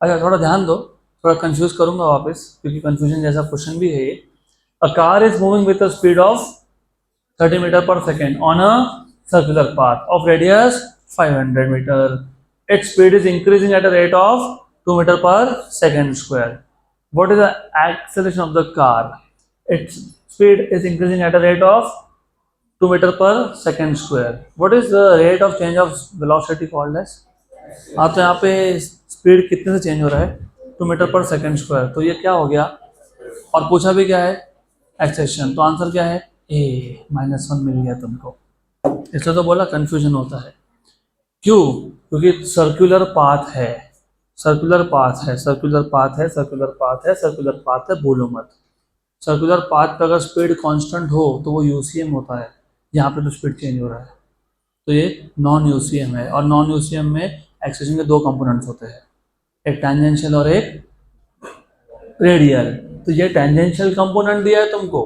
अच्छा थोड़ा ध्यान दो, थोड़ा कंफ्यूज करूंगा वापस, क्योंकि कंफ्यूजन जैसा क्वेश्चन भी है ये। A car is moving with a speed of 30 meter per second on a circular path of radius 500 meter, its speed is increasing at a rate of 2 meter per second square. What is the acceleration of the car? Its speed is increasing at a rate of 2 meter per second square. What is the rate of change of velocity called as? हाँ, तो यहाँ पे स्पीड कितने से चेंज हो रहा है 2 मीटर पर सेकेंड स्क्वायर, तो ये क्या हो गया, और पूछा भी क्या है एक्सेलेरेशन, तो आंसर क्या है ए, -1 मिल गया तुमको। इसलिए तो बोला कंफ्यूजन होता है, क्यों, क्योंकि सर्कुलर पाथ है, सर्कुलर पाथ है, सर्कुलर पाथ है, सर्कुलर पाथ है, सर्कुलर पाथ है, भूलो मत। सर्कुलर पाथ पे अगर स्पीड कांस्टेंट हो तो वो यूसीएम होता है, यहाँ पे तो स्पीड चेंज हो रहा है, तो ये नॉन यूसीएम है। और नॉन यूसीएम में एक्सेलेरेशन के 2 कंपोनेंट्स होते हैं, एक टेंजेंशियल और एक रेडियल। तो ये टेंजेंशियल कंपोनेंट दिया है तुमको,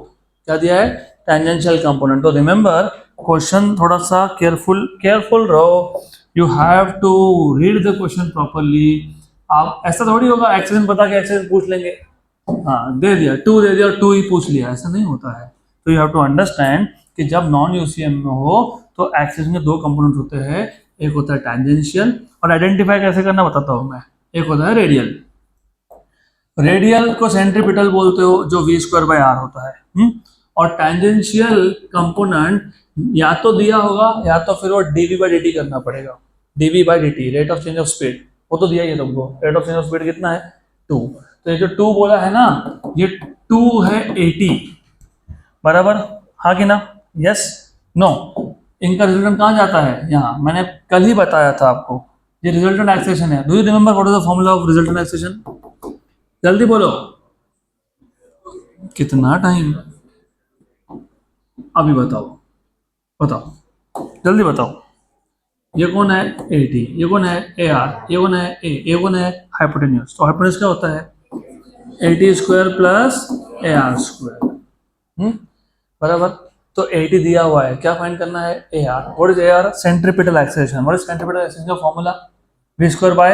क्या दिया है टेंजेंशियल कंपोनेंट। तो रिमेंबर क्वेश्चन थोड़ा सा केयरफुल रहो, you have to read the question properly. आप ऐसा थोड़ी होगा एक्सेलेरेशन बता के एक्सेलेरेशन पूछ लेंगे, हाँ दे दिया 2 दे दिया 2 ही पूछ लिया, ऐसा नहीं होता है। तो यू हैव टू अंडरस्टैंड कि जब नॉन यूसीएम में हो तो एक्सेलेरेशन के 2 कंपोनेंट होते हैं, एक होता है टेंजेंशियल, और आइडेंटिफाई कैसे करना बताता हूँ मैं, एक होता है रेडियल। रेडियल को सेंट्रीपिटल बोलते हो, जो वी स्क्वायर बाय आर होता है। और टेंजेंशियल कंपोनेंट या तो दिया होगा या तो फिर वो डीवी बाई डी करना पड़ेगा, DV by D, rate of change of speed, वो तो दिया ही है तुमको। Rate of change of speed कितना है 2, तो ये जो 2 बोला है ना, ये 2 है 80, बराबर, हाँ कि ना, यस नो। इनका रिजल्टेंट कहाँ जाता है, यहाँ मैंने कल ही बताया था आपको, ये रिजल्टेंट एक्सेशन है. Do you remember what is the formula of resultant acceleration? जल्दी बोलो. कितना टाइम? अभी बताओ, बताओ जल्दी बताओ. ये कौन है? AT. ये कौन है? AR. ये कौन है? ये कौन है? हाइपोटेन्यूज. तो हाइपोटेन्यूज क्या होता है? AT square plus AR square. बराबर. तो 80 दिया हुआ है, क्या फाइंड करना है? AR. What is AR? Centripetal acceleration. What is centripetal acceleration का formula? V square by.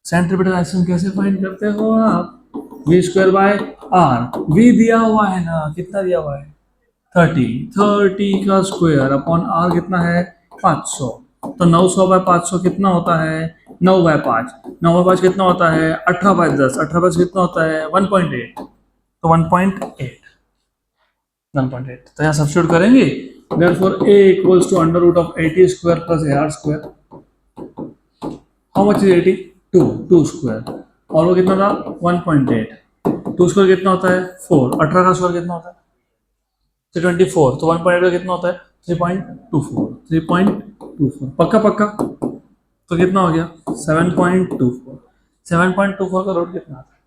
Centripetal acceleration कैसे फाइंड करते हो आप? V square by R. V दिया हुआ है ना, कितना दिया हुआ है? 30 का स्क्वायर अपॉन R कितना है? 500. तो 900 बाय 500 कितना होता है? 9 बाय 5. 9 बाय 5 कितना होता है? 18 बाय 10. 18 बाय कितना होता है? 1.8. तो 1.8. 1.8. तो यहाँ सब्स्टिट्यूट करेंगे. Therefore A equals to under root of 80 square plus AR square. How much is 80? 2 square. और वो कितना था? 1.8. 2 स्क्वायर कितना होता है? 4. 18 का स्क्वायर कितना होता है? 324. तो 1.8 का कितना होता है? 3.24. 3.24. पक्का पक्का. तो कितना हो गया? 7.24. 7.24 का रूट कितना आता है?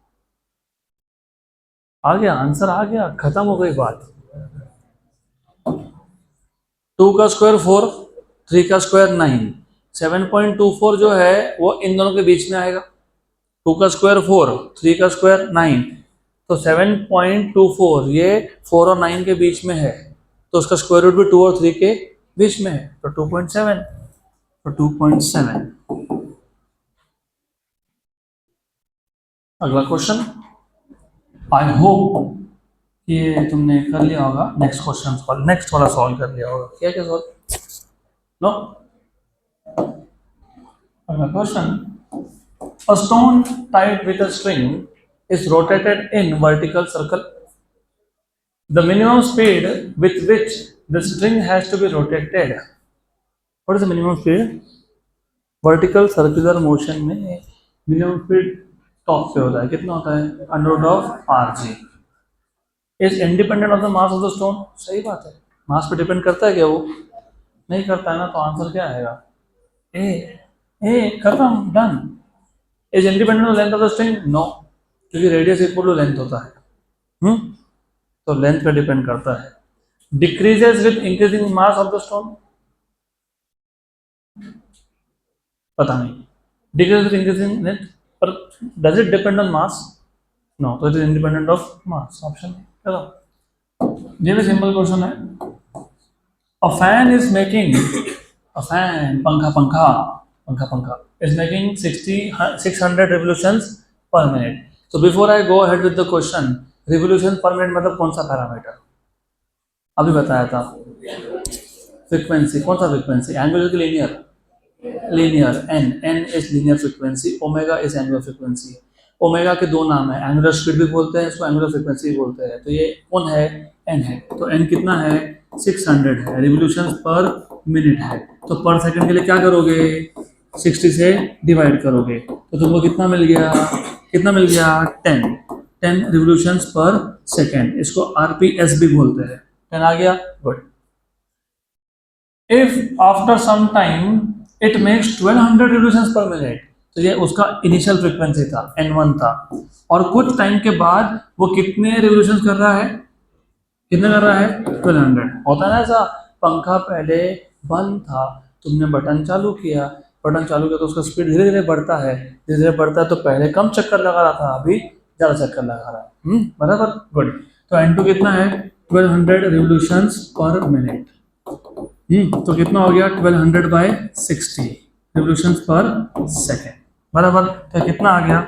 आ गया आंसर, आ गया, खत्म हो गई बात. 2 का स्क्वायर 4, 3 का स्क्वायर 9. 7.24 जो है वो इन दोनों के बीच में आएगा. 2 का स्क्वायर 4, 3 का स्क्वायर 9. तो 7.24 ये 4 और 9 के बीच में है, तो उसका स्क्वायर रूट भी 2 और 3 के बीच में है, तो 2.7. तो 2.7. अगला क्वेश्चन. आई होप ये तुमने कर लिया होगा. नेक्स्ट क्वेश्चन सॉल्व, नेक्स्ट वाला सॉल्व कर लिया होगा. क्या क्या सॉल्व? नो. अगला question. A stone tied with a string is rotated in vertical circle. The minimum speed with which the string has to be rotated. What is the minimum speed? Vertical circular motion में minimum speed टॉप पे होता है. कितना होता है? Under root of RG. Is independent of the mass of the stone. सही बात है. मास पे डिपेंड करता है क्या वो? नहीं करता है ना. तो आंसर क्या आएगा? ए. खत्म, done. Is independent of length of the string? No. क्योंकि रेडियस इक्वल टू लेंथ होता है. तो लेंथ पे डिपेंड करता है. Decreases with increasing mass of the stone. पता नहीं. डिक्रीज विद इंक्रीजिंग लेंथ, पर does it depend on mass? No. तो it is independent of mass. Option. चलो, ये भी सिंपल क्वेश्चन है. A fan is making, a fan, पंखा पंखा पंखा पंखा is making 600 revolutions per minute. So before I go ahead with the question, revolution per minute मतलब कौन सा पैरामीटर? अभी बताया था. फ्रीक्वेंसी. कौन सा फ्रीक्वेंसी? एंगुलर की linear? Linear. n is linear frequency. Omega is angular frequency. Omega के दो नाम है, एंगुलर स्पीड भी बोलते हैं इसको, एंगुलर फ्रीक्वेंसी भी बोलते हैं. तो ये कौन है? n है. तो n कितना है? 600 है. रिवोल्यूशन पर मिनट है. तो पर सेकंड के लिए क्या करोगे? 60 से डिवाइड करोगे तो तुमको कितना मिल गया? कितना मिल गया? 10 रिवोल्यूशंस पर सेकेंड. इसको RPS भी बोलते हैं. 10 आ गया. Good. If after some time it makes 1200 revolutions per minute, तो ये उसका इनिशियल फ्रीक्वेंसी था, N1 था. और कुछ टाइम के बाद वो कितने रिवोल्यूशंस कर रहा है? कितने कर रहा है? 1200. होता है ना ऐसा, पंखा पहले बंद था, तुमने बटन चालू किया तो उसका स्पीड धीरे धीरे बढ़ता है. धीरे धीरे बढ़ता है तो पहले कम चक्कर लगा रहा था, अभी ज़्यादा चक्कर लगा रहा है. बराबर. गुड. तो N2 कितना है? 1200 रिवोल्यूशंस पर मिनट. तो कितना हो गया? 1200 बाय 60 रिवोल्यूशंस पर सेकेंड. बराबर. तो कितना आ गया?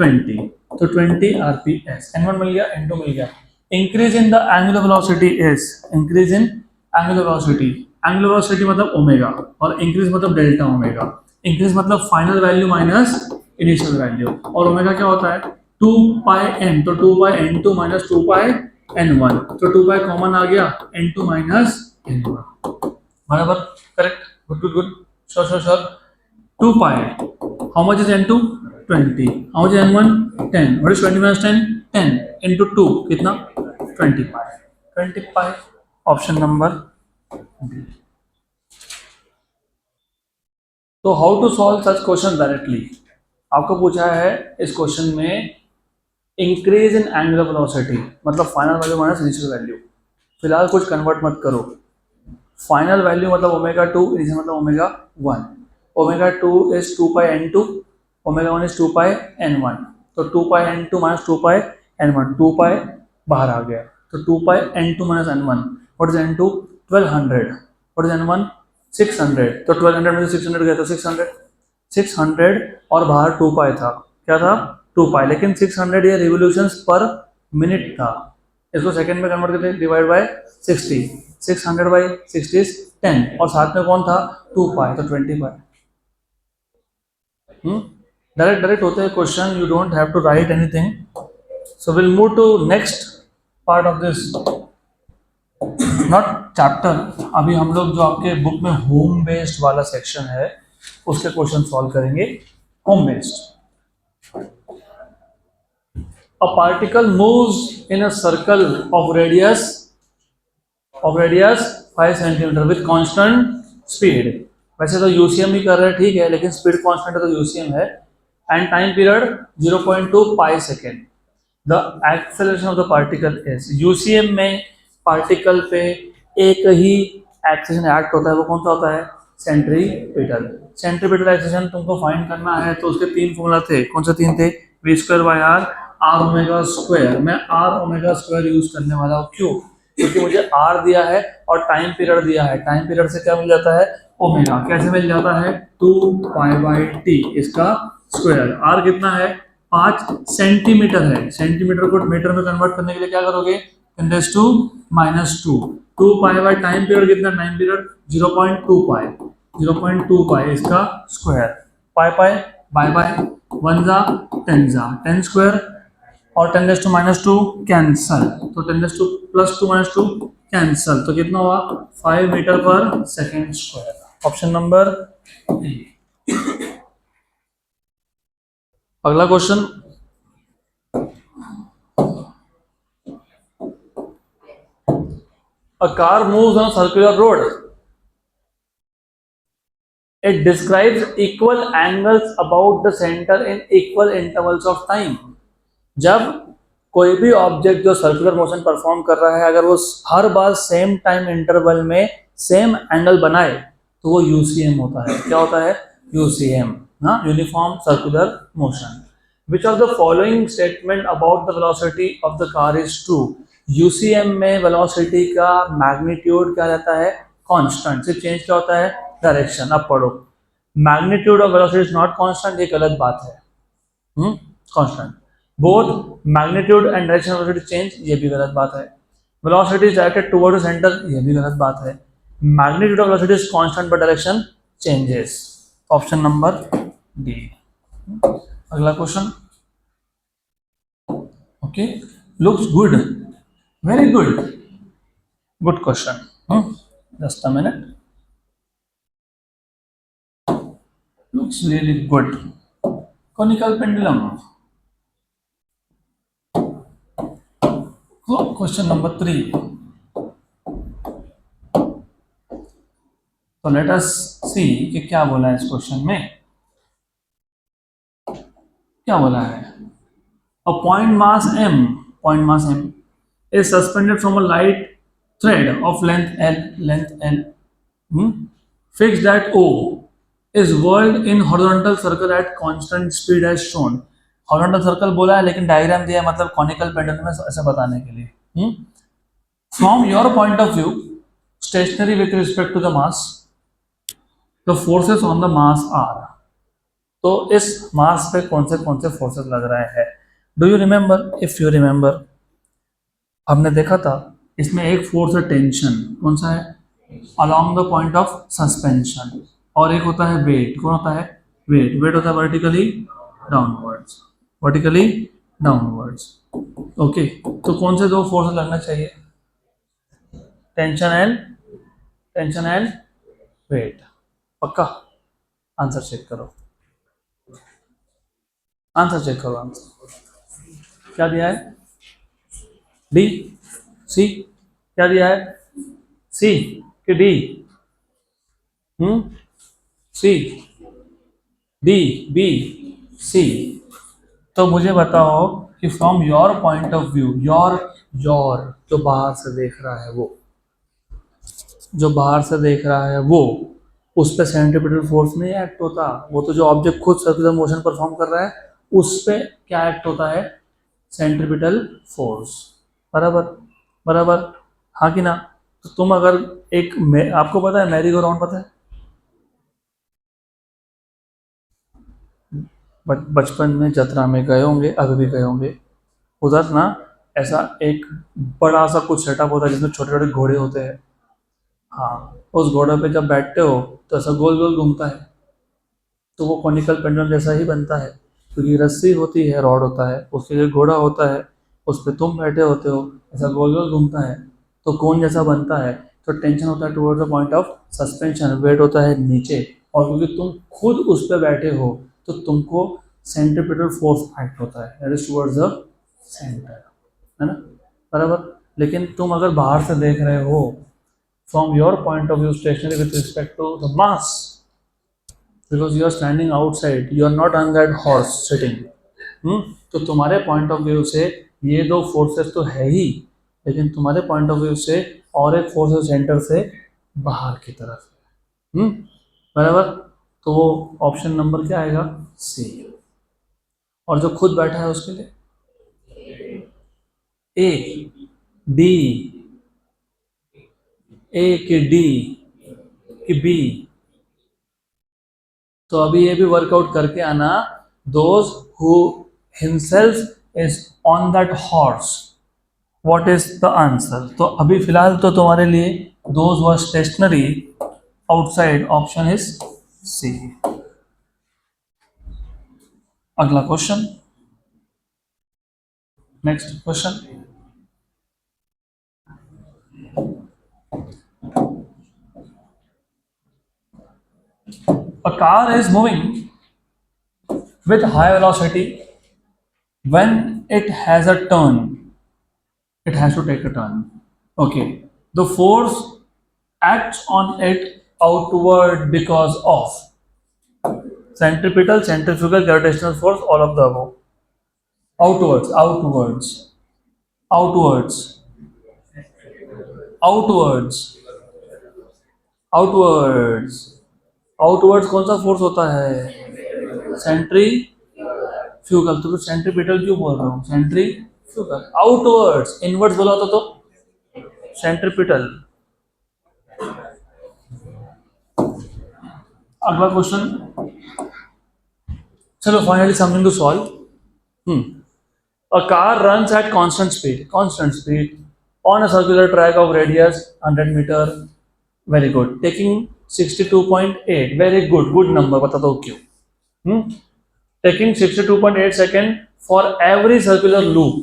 20. तो 20 RPS. N1 मिल गया, N2 मिल गया. Increase in the angular velocity is, increase in angular velocity. Angular velocity मतलब ओमेगा, और इंक्रीज मतलब डेल्टा ओमेगा. इंक्रीज मतलब final value minus initial value. और ओमेगा क्या होता है? 2 पाई n. तो 2 पाई n2 माइनस 2 पाई n1. तो 2 पाई कॉमन आ गया, n2 माइनस n1. बराबर. Correct. Good good good. Sure sure sure. 2 pi. How much is n2? 20. How much is n1? 10. What is 20 minus 10? 10 into 2 कितना? 20 पाई. 20 पाई. ऑप्शन नंबर तो how to solve such question directly, आपको पूछा है इस क्वेश्चन में इंक्रीज इन एंगुलर वेलोसिटी, मतलब final value minus initial value. फिलहाल कुछ कन्वर्ट मत करो, फाइनल वैल्यू मतलब ओमेगा टू, इनिशियल मतलब omega one. Omega two is two pi n two, omega one is two pi n one. तो two pi n two minus two pi n one, two pi बाहर आ गया, तो two pi n two minus n one, what is n two 1200, what is n one 600, तो 1200 में से 600 गया तो 600, 600 और बाहर टू पाई था, क्या था टू पाई, लेकिन 600 ये रिवोल्यूशंस पर मिनट था, इसको सेकंड में कन्वर्ट करते डिवाइड बाय 60, 600 बाई 60 इज 10, और साथ में कौन था टू पाई, तो 20 पाई। डायरेक्ट डायरेक्ट होते हैं question, you don't have to write anything. So will move to next part of this, not chapter. अभी हम लोग जो आपके बुक में होम बेस्ड वाला सेक्शन है उसके क्वेश्चन सॉल्व करेंगे। Home based, a particle moves in a circle of radius 5 centimetre with constant speed. वैसे तो यूसीएम ही कर रहे हैं, ठीक है, लेकिन स्पीड कांस्टेंट है तो यूसीएम है। And time period 0.2 pi second. The acceleration of the particle is, UCM में पार्टिकल पे एक ही एक्सेलरेशन एक्ट होता है, वो कौन सा होता है सेंट्रीपिटल। सेंट्रीपिटल एक्सेलरेशन तुमको फाइंड करना है तो उसके तीन फॉर्मूला थे, कौन से तीन थे, V square by R omega square. मैं आर ओमेगा स्क्वायर यूज करने वाला हूँ, क्यों, क्योंकि मुझे आर दिया है और टाइम पीरियड दिया है, टाइम पीरियड से क्या मिल जाता है ओमेगा, कैसे मिल जाता है 2 पाई बाई टी इसका स्क्वायर। आर कितना है 5 सेंटीमीटर है, सेंटीमीटर को मीटर में कन्वर्ट करने के लिए क्या करोगे 10⁻², 2 पाई बाई टाइम पीरियड कितना, टाइम पीरियड 0.2 पाई, 0.2 पाई इसका square, pi pi by by, 1 जा 10 जा 10 स्क्वायर, और 10⁻² कैंसल, तो 10⁻²-2 कैंसल, तो कितना हुआ 5 meter per second square. Option number A. अगला question, a car moves on circular road, it describes equal angles about the center in equal intervals of time. जब कोई भी ऑब्जेक्ट जो सर्कुलर मोशन परफॉर्म कर रहा है अगर वो हर बार सेम टाइम इंटरवल में सेम एंगल बनाए तो वो यूसीएम होता है, क्या होता है यूसीएम, हाँ, uniform circular motion. Which of the following statement about the velocity of the car is true. UCM में वेलोसिटी का मैग्नीट्यूड क्या रहता है कांस्टेंट, सिर्फ चेंज क्या होता है डायरेक्शन। अब पढ़ो, magnitude of velocity is not constant, ये गलत बात है, constant. Both magnitude and direction of velocity change, ये भी गलत बात है। Velocity is directed toward the center, ये भी गलत बात है। Magnitude of velocity is constant but direction changes. Option number D. अगला question, okay, looks good, very good, good question, just a minute, looks really good, conical pendulum. Question number 3, तो लेट अस सी कि क्या बोला है इस क्वेश्चन में, क्या बोला है। A point mass m is suspended from a light thread of length L, fixed at O, is whirled in horizontal circle at constant speed as shown। horizontal circle बोला है लेकिन डायग्राम दिया है, मतलब कॉनिकल पेंडुलम में ऐसे बताने के लिए। From your point of view, stationary with respect to the mass, the forces on the mass are। तो इस मास पे कौन से फोर्सेस लग रहे हैं। Do you remember, if you remember, हमने देखा था इसमें एक फोर्स है टेंशन, कौन सा है along the point of suspension, और एक होता है वेट, कौन होता है वेट, वेट होता है vertically downwards, vertically downwards. Okay, तो कौन से दो फोर्स लगना चाहिए, टेंशन एंड वेट। पक्का, आंसर चेक करो, आंसर चेक करो, आंसर क्या दिया है, डी सी, क्या दिया है सी कि डी, सी, डी, बी, सी। तो मुझे बताओ कि from your point of view, your जो बाहर से देख रहा है वो, जो बाहर से देख रहा है वो, उस पर सेंट्रीपिटल फोर्स नहीं एक्ट होता। वो तो जो ऑब्जेक्ट खुद सर्कुलर मोशन परफॉर्म कर रहा है उस पे क्या एक्ट होता है, सेंट्रीपिटल फोर्स। बराबर, बराबर, हाँ कि ना। तो तुम अगर आपको पता है मैरी गो राउंड पता है, बचपन में जतरा में गए होंगे, अभी भी गए होंगे, उधर ना ऐसा एक बड़ा सा कुछ सेटअप होता है जिसमें छोटे छोटे घोड़े होते हैं। हाँ, उस घोड़े पे जब बैठते हो तो ऐसा गोल गोल घूमता है, तो वो कॉनिकल पेंडुलम जैसा ही बनता है, क्योंकि रस्सी होती है, रॉड होता है, उसके लिए घोड़ा होता है, उस पर तुम बैठे होते हो, ऐसा गोल गोल घूमता है, तो कोन जैसा बनता है। तो टेंशन होता है towards the point of suspension, weight होता है नीचे, और क्योंकि तुम खुद उस पर बैठे हो तो तुमको सेंट्रीपिटल फोर्स एक्ट होता है, that is towards the centre, है ना। बराबर। लेकिन तुम अगर बाहर से देख रहे हो, from your point of view stationary with respect to the mass, because you are standing outside, you are not on that horse sitting, तो तुम्हारे पॉइंट ऑफ व्यू से ये दो फोर्सेस तो है ही, लेकिन तुम्हारे पॉइंट ऑफ व्यू से और एक फोर्स है सेंटर से बाहर की तरफ है। बराबर। तो वो ऑप्शन नंबर क्या आएगा, सी। और जो खुद बैठा है उसके लिए ए, डी, ए की डी की बी। तो अभी ये भी वर्कआउट करके आना, those who himself is on that horse, what is the answer. तो अभी फिलहाल तो तुम्हारे लिए those were stationary outside, option is C. अगला question, next question. A car is moving with high velocity. When it has a turn, it has to take a turn. Okay. The force acts on it outward because of centripetal, centrifugal, gravitational force, all of the above. Outwards, outwards, outwards, outwards, outwards, outwards कौन सा फोर्स होता है, सेंट्री फ्यूगल। तो सेंट्रीपिटल क्यों बोल रहा हूँ, सेंट्री फ्यूगल। आउटवर्ड्स, इनवर्ड्स बोला होता तो सेंट्रीपिटल। अगला क्वेश्चन, चलो finally something to solve. A car runs at constant speed on a circular track of radius 100 meter. Very good. Taking 62.8. Very good. Good number. बता दो क्यों. Taking 62.8 second for every circular loop.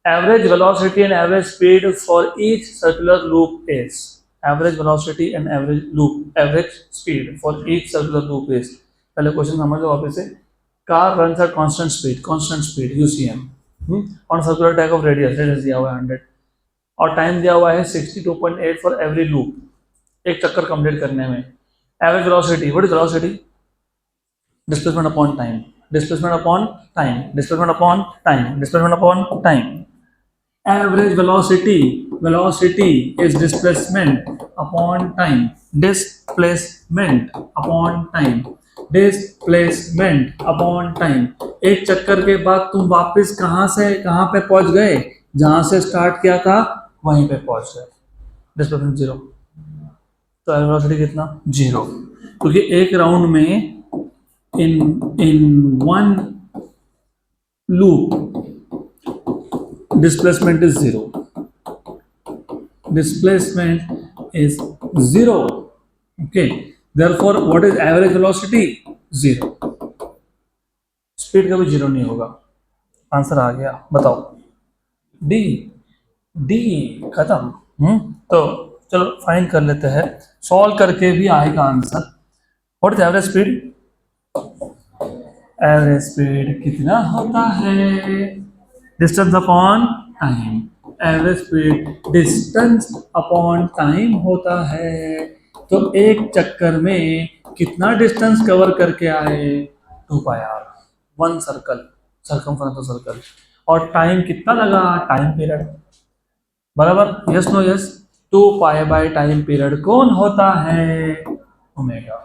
Average velocity and average speed for each circular loop is. Average velocity and average speed for each circular loop is. पहले क्वेश्चन समझ लो वापस से। Car runs at constant speed UCM on circular track of radius दिया हुआ है 100, और टाइम दिया हुआ है 62.8 फॉर एवरी लूप, एक चक्कर कंप्लीट करने में। Average velocity, what is velocity, displacement upon time, displacement upon time, displacement upon time, displacement upon time. Average velocity, velocity is displacement upon time, displacement upon time, displacement upon time. एक चक्कर के बाद तुम वापस कहां से कहां पे पहुंच गए, जहां से स्टार्ट किया था वहीं पे पहुंच गए, डिस्प्लेसमेंट जीरो। तो वेलोसिटी कितना, जीरो, क्योंकि एक राउंड में in one loop displacement is zero, displacement is zero, okay, therefore what is average velocity, zero, speed कभी जीरो नहीं होगा। आंसर आ गया, बताओ डी, डी खत्म। तो चलो फाइन कर लेते हैं, सॉल्व करके भी आएगा answer. What is average speed, average speed कितना होता है, distance upon time, average speed distance upon time होता है। तो एक चक्कर में कितना डिस्टेंस कवर करके आए, 2 pi r, one circle, circumference of circle. और टाइम कितना लगा, टाइम पीरियड, बराबर, yes no yes. 2 pi by time period कौन होता है, ओमेगा।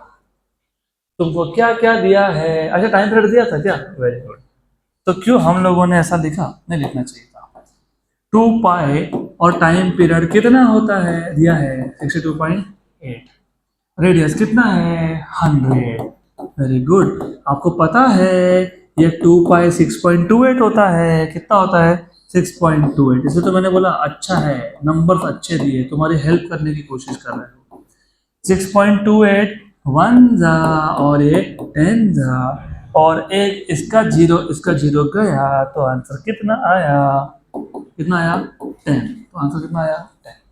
तुमको क्या क्या दिया है, अच्छा टाइम पीरियड दिया था क्या, वेरी गुड। तो क्यों हम लोगों ने ऐसा लिखा, नहीं लिखना चाहिए था। 2 पाई और टाइम पीरियड कितना होता है, दिया है 62.8, रेडियस कितना है 100, वेरी गुड। आपको पता है ये 2 पाई 6.28 होता है, कितना होता है 6.28। इसलिए तो मैंने बोला अच्छा है, नंबर्स अच्छे दिए, तुम्हारी हेल्प करने की कोशिश कर रहे हो। 6.28 वन जा और एक 10 जा और एक इसका जीरो गया, तो आंसर कितना आया, कितना आया 10, तो आंसर कितना आया 10।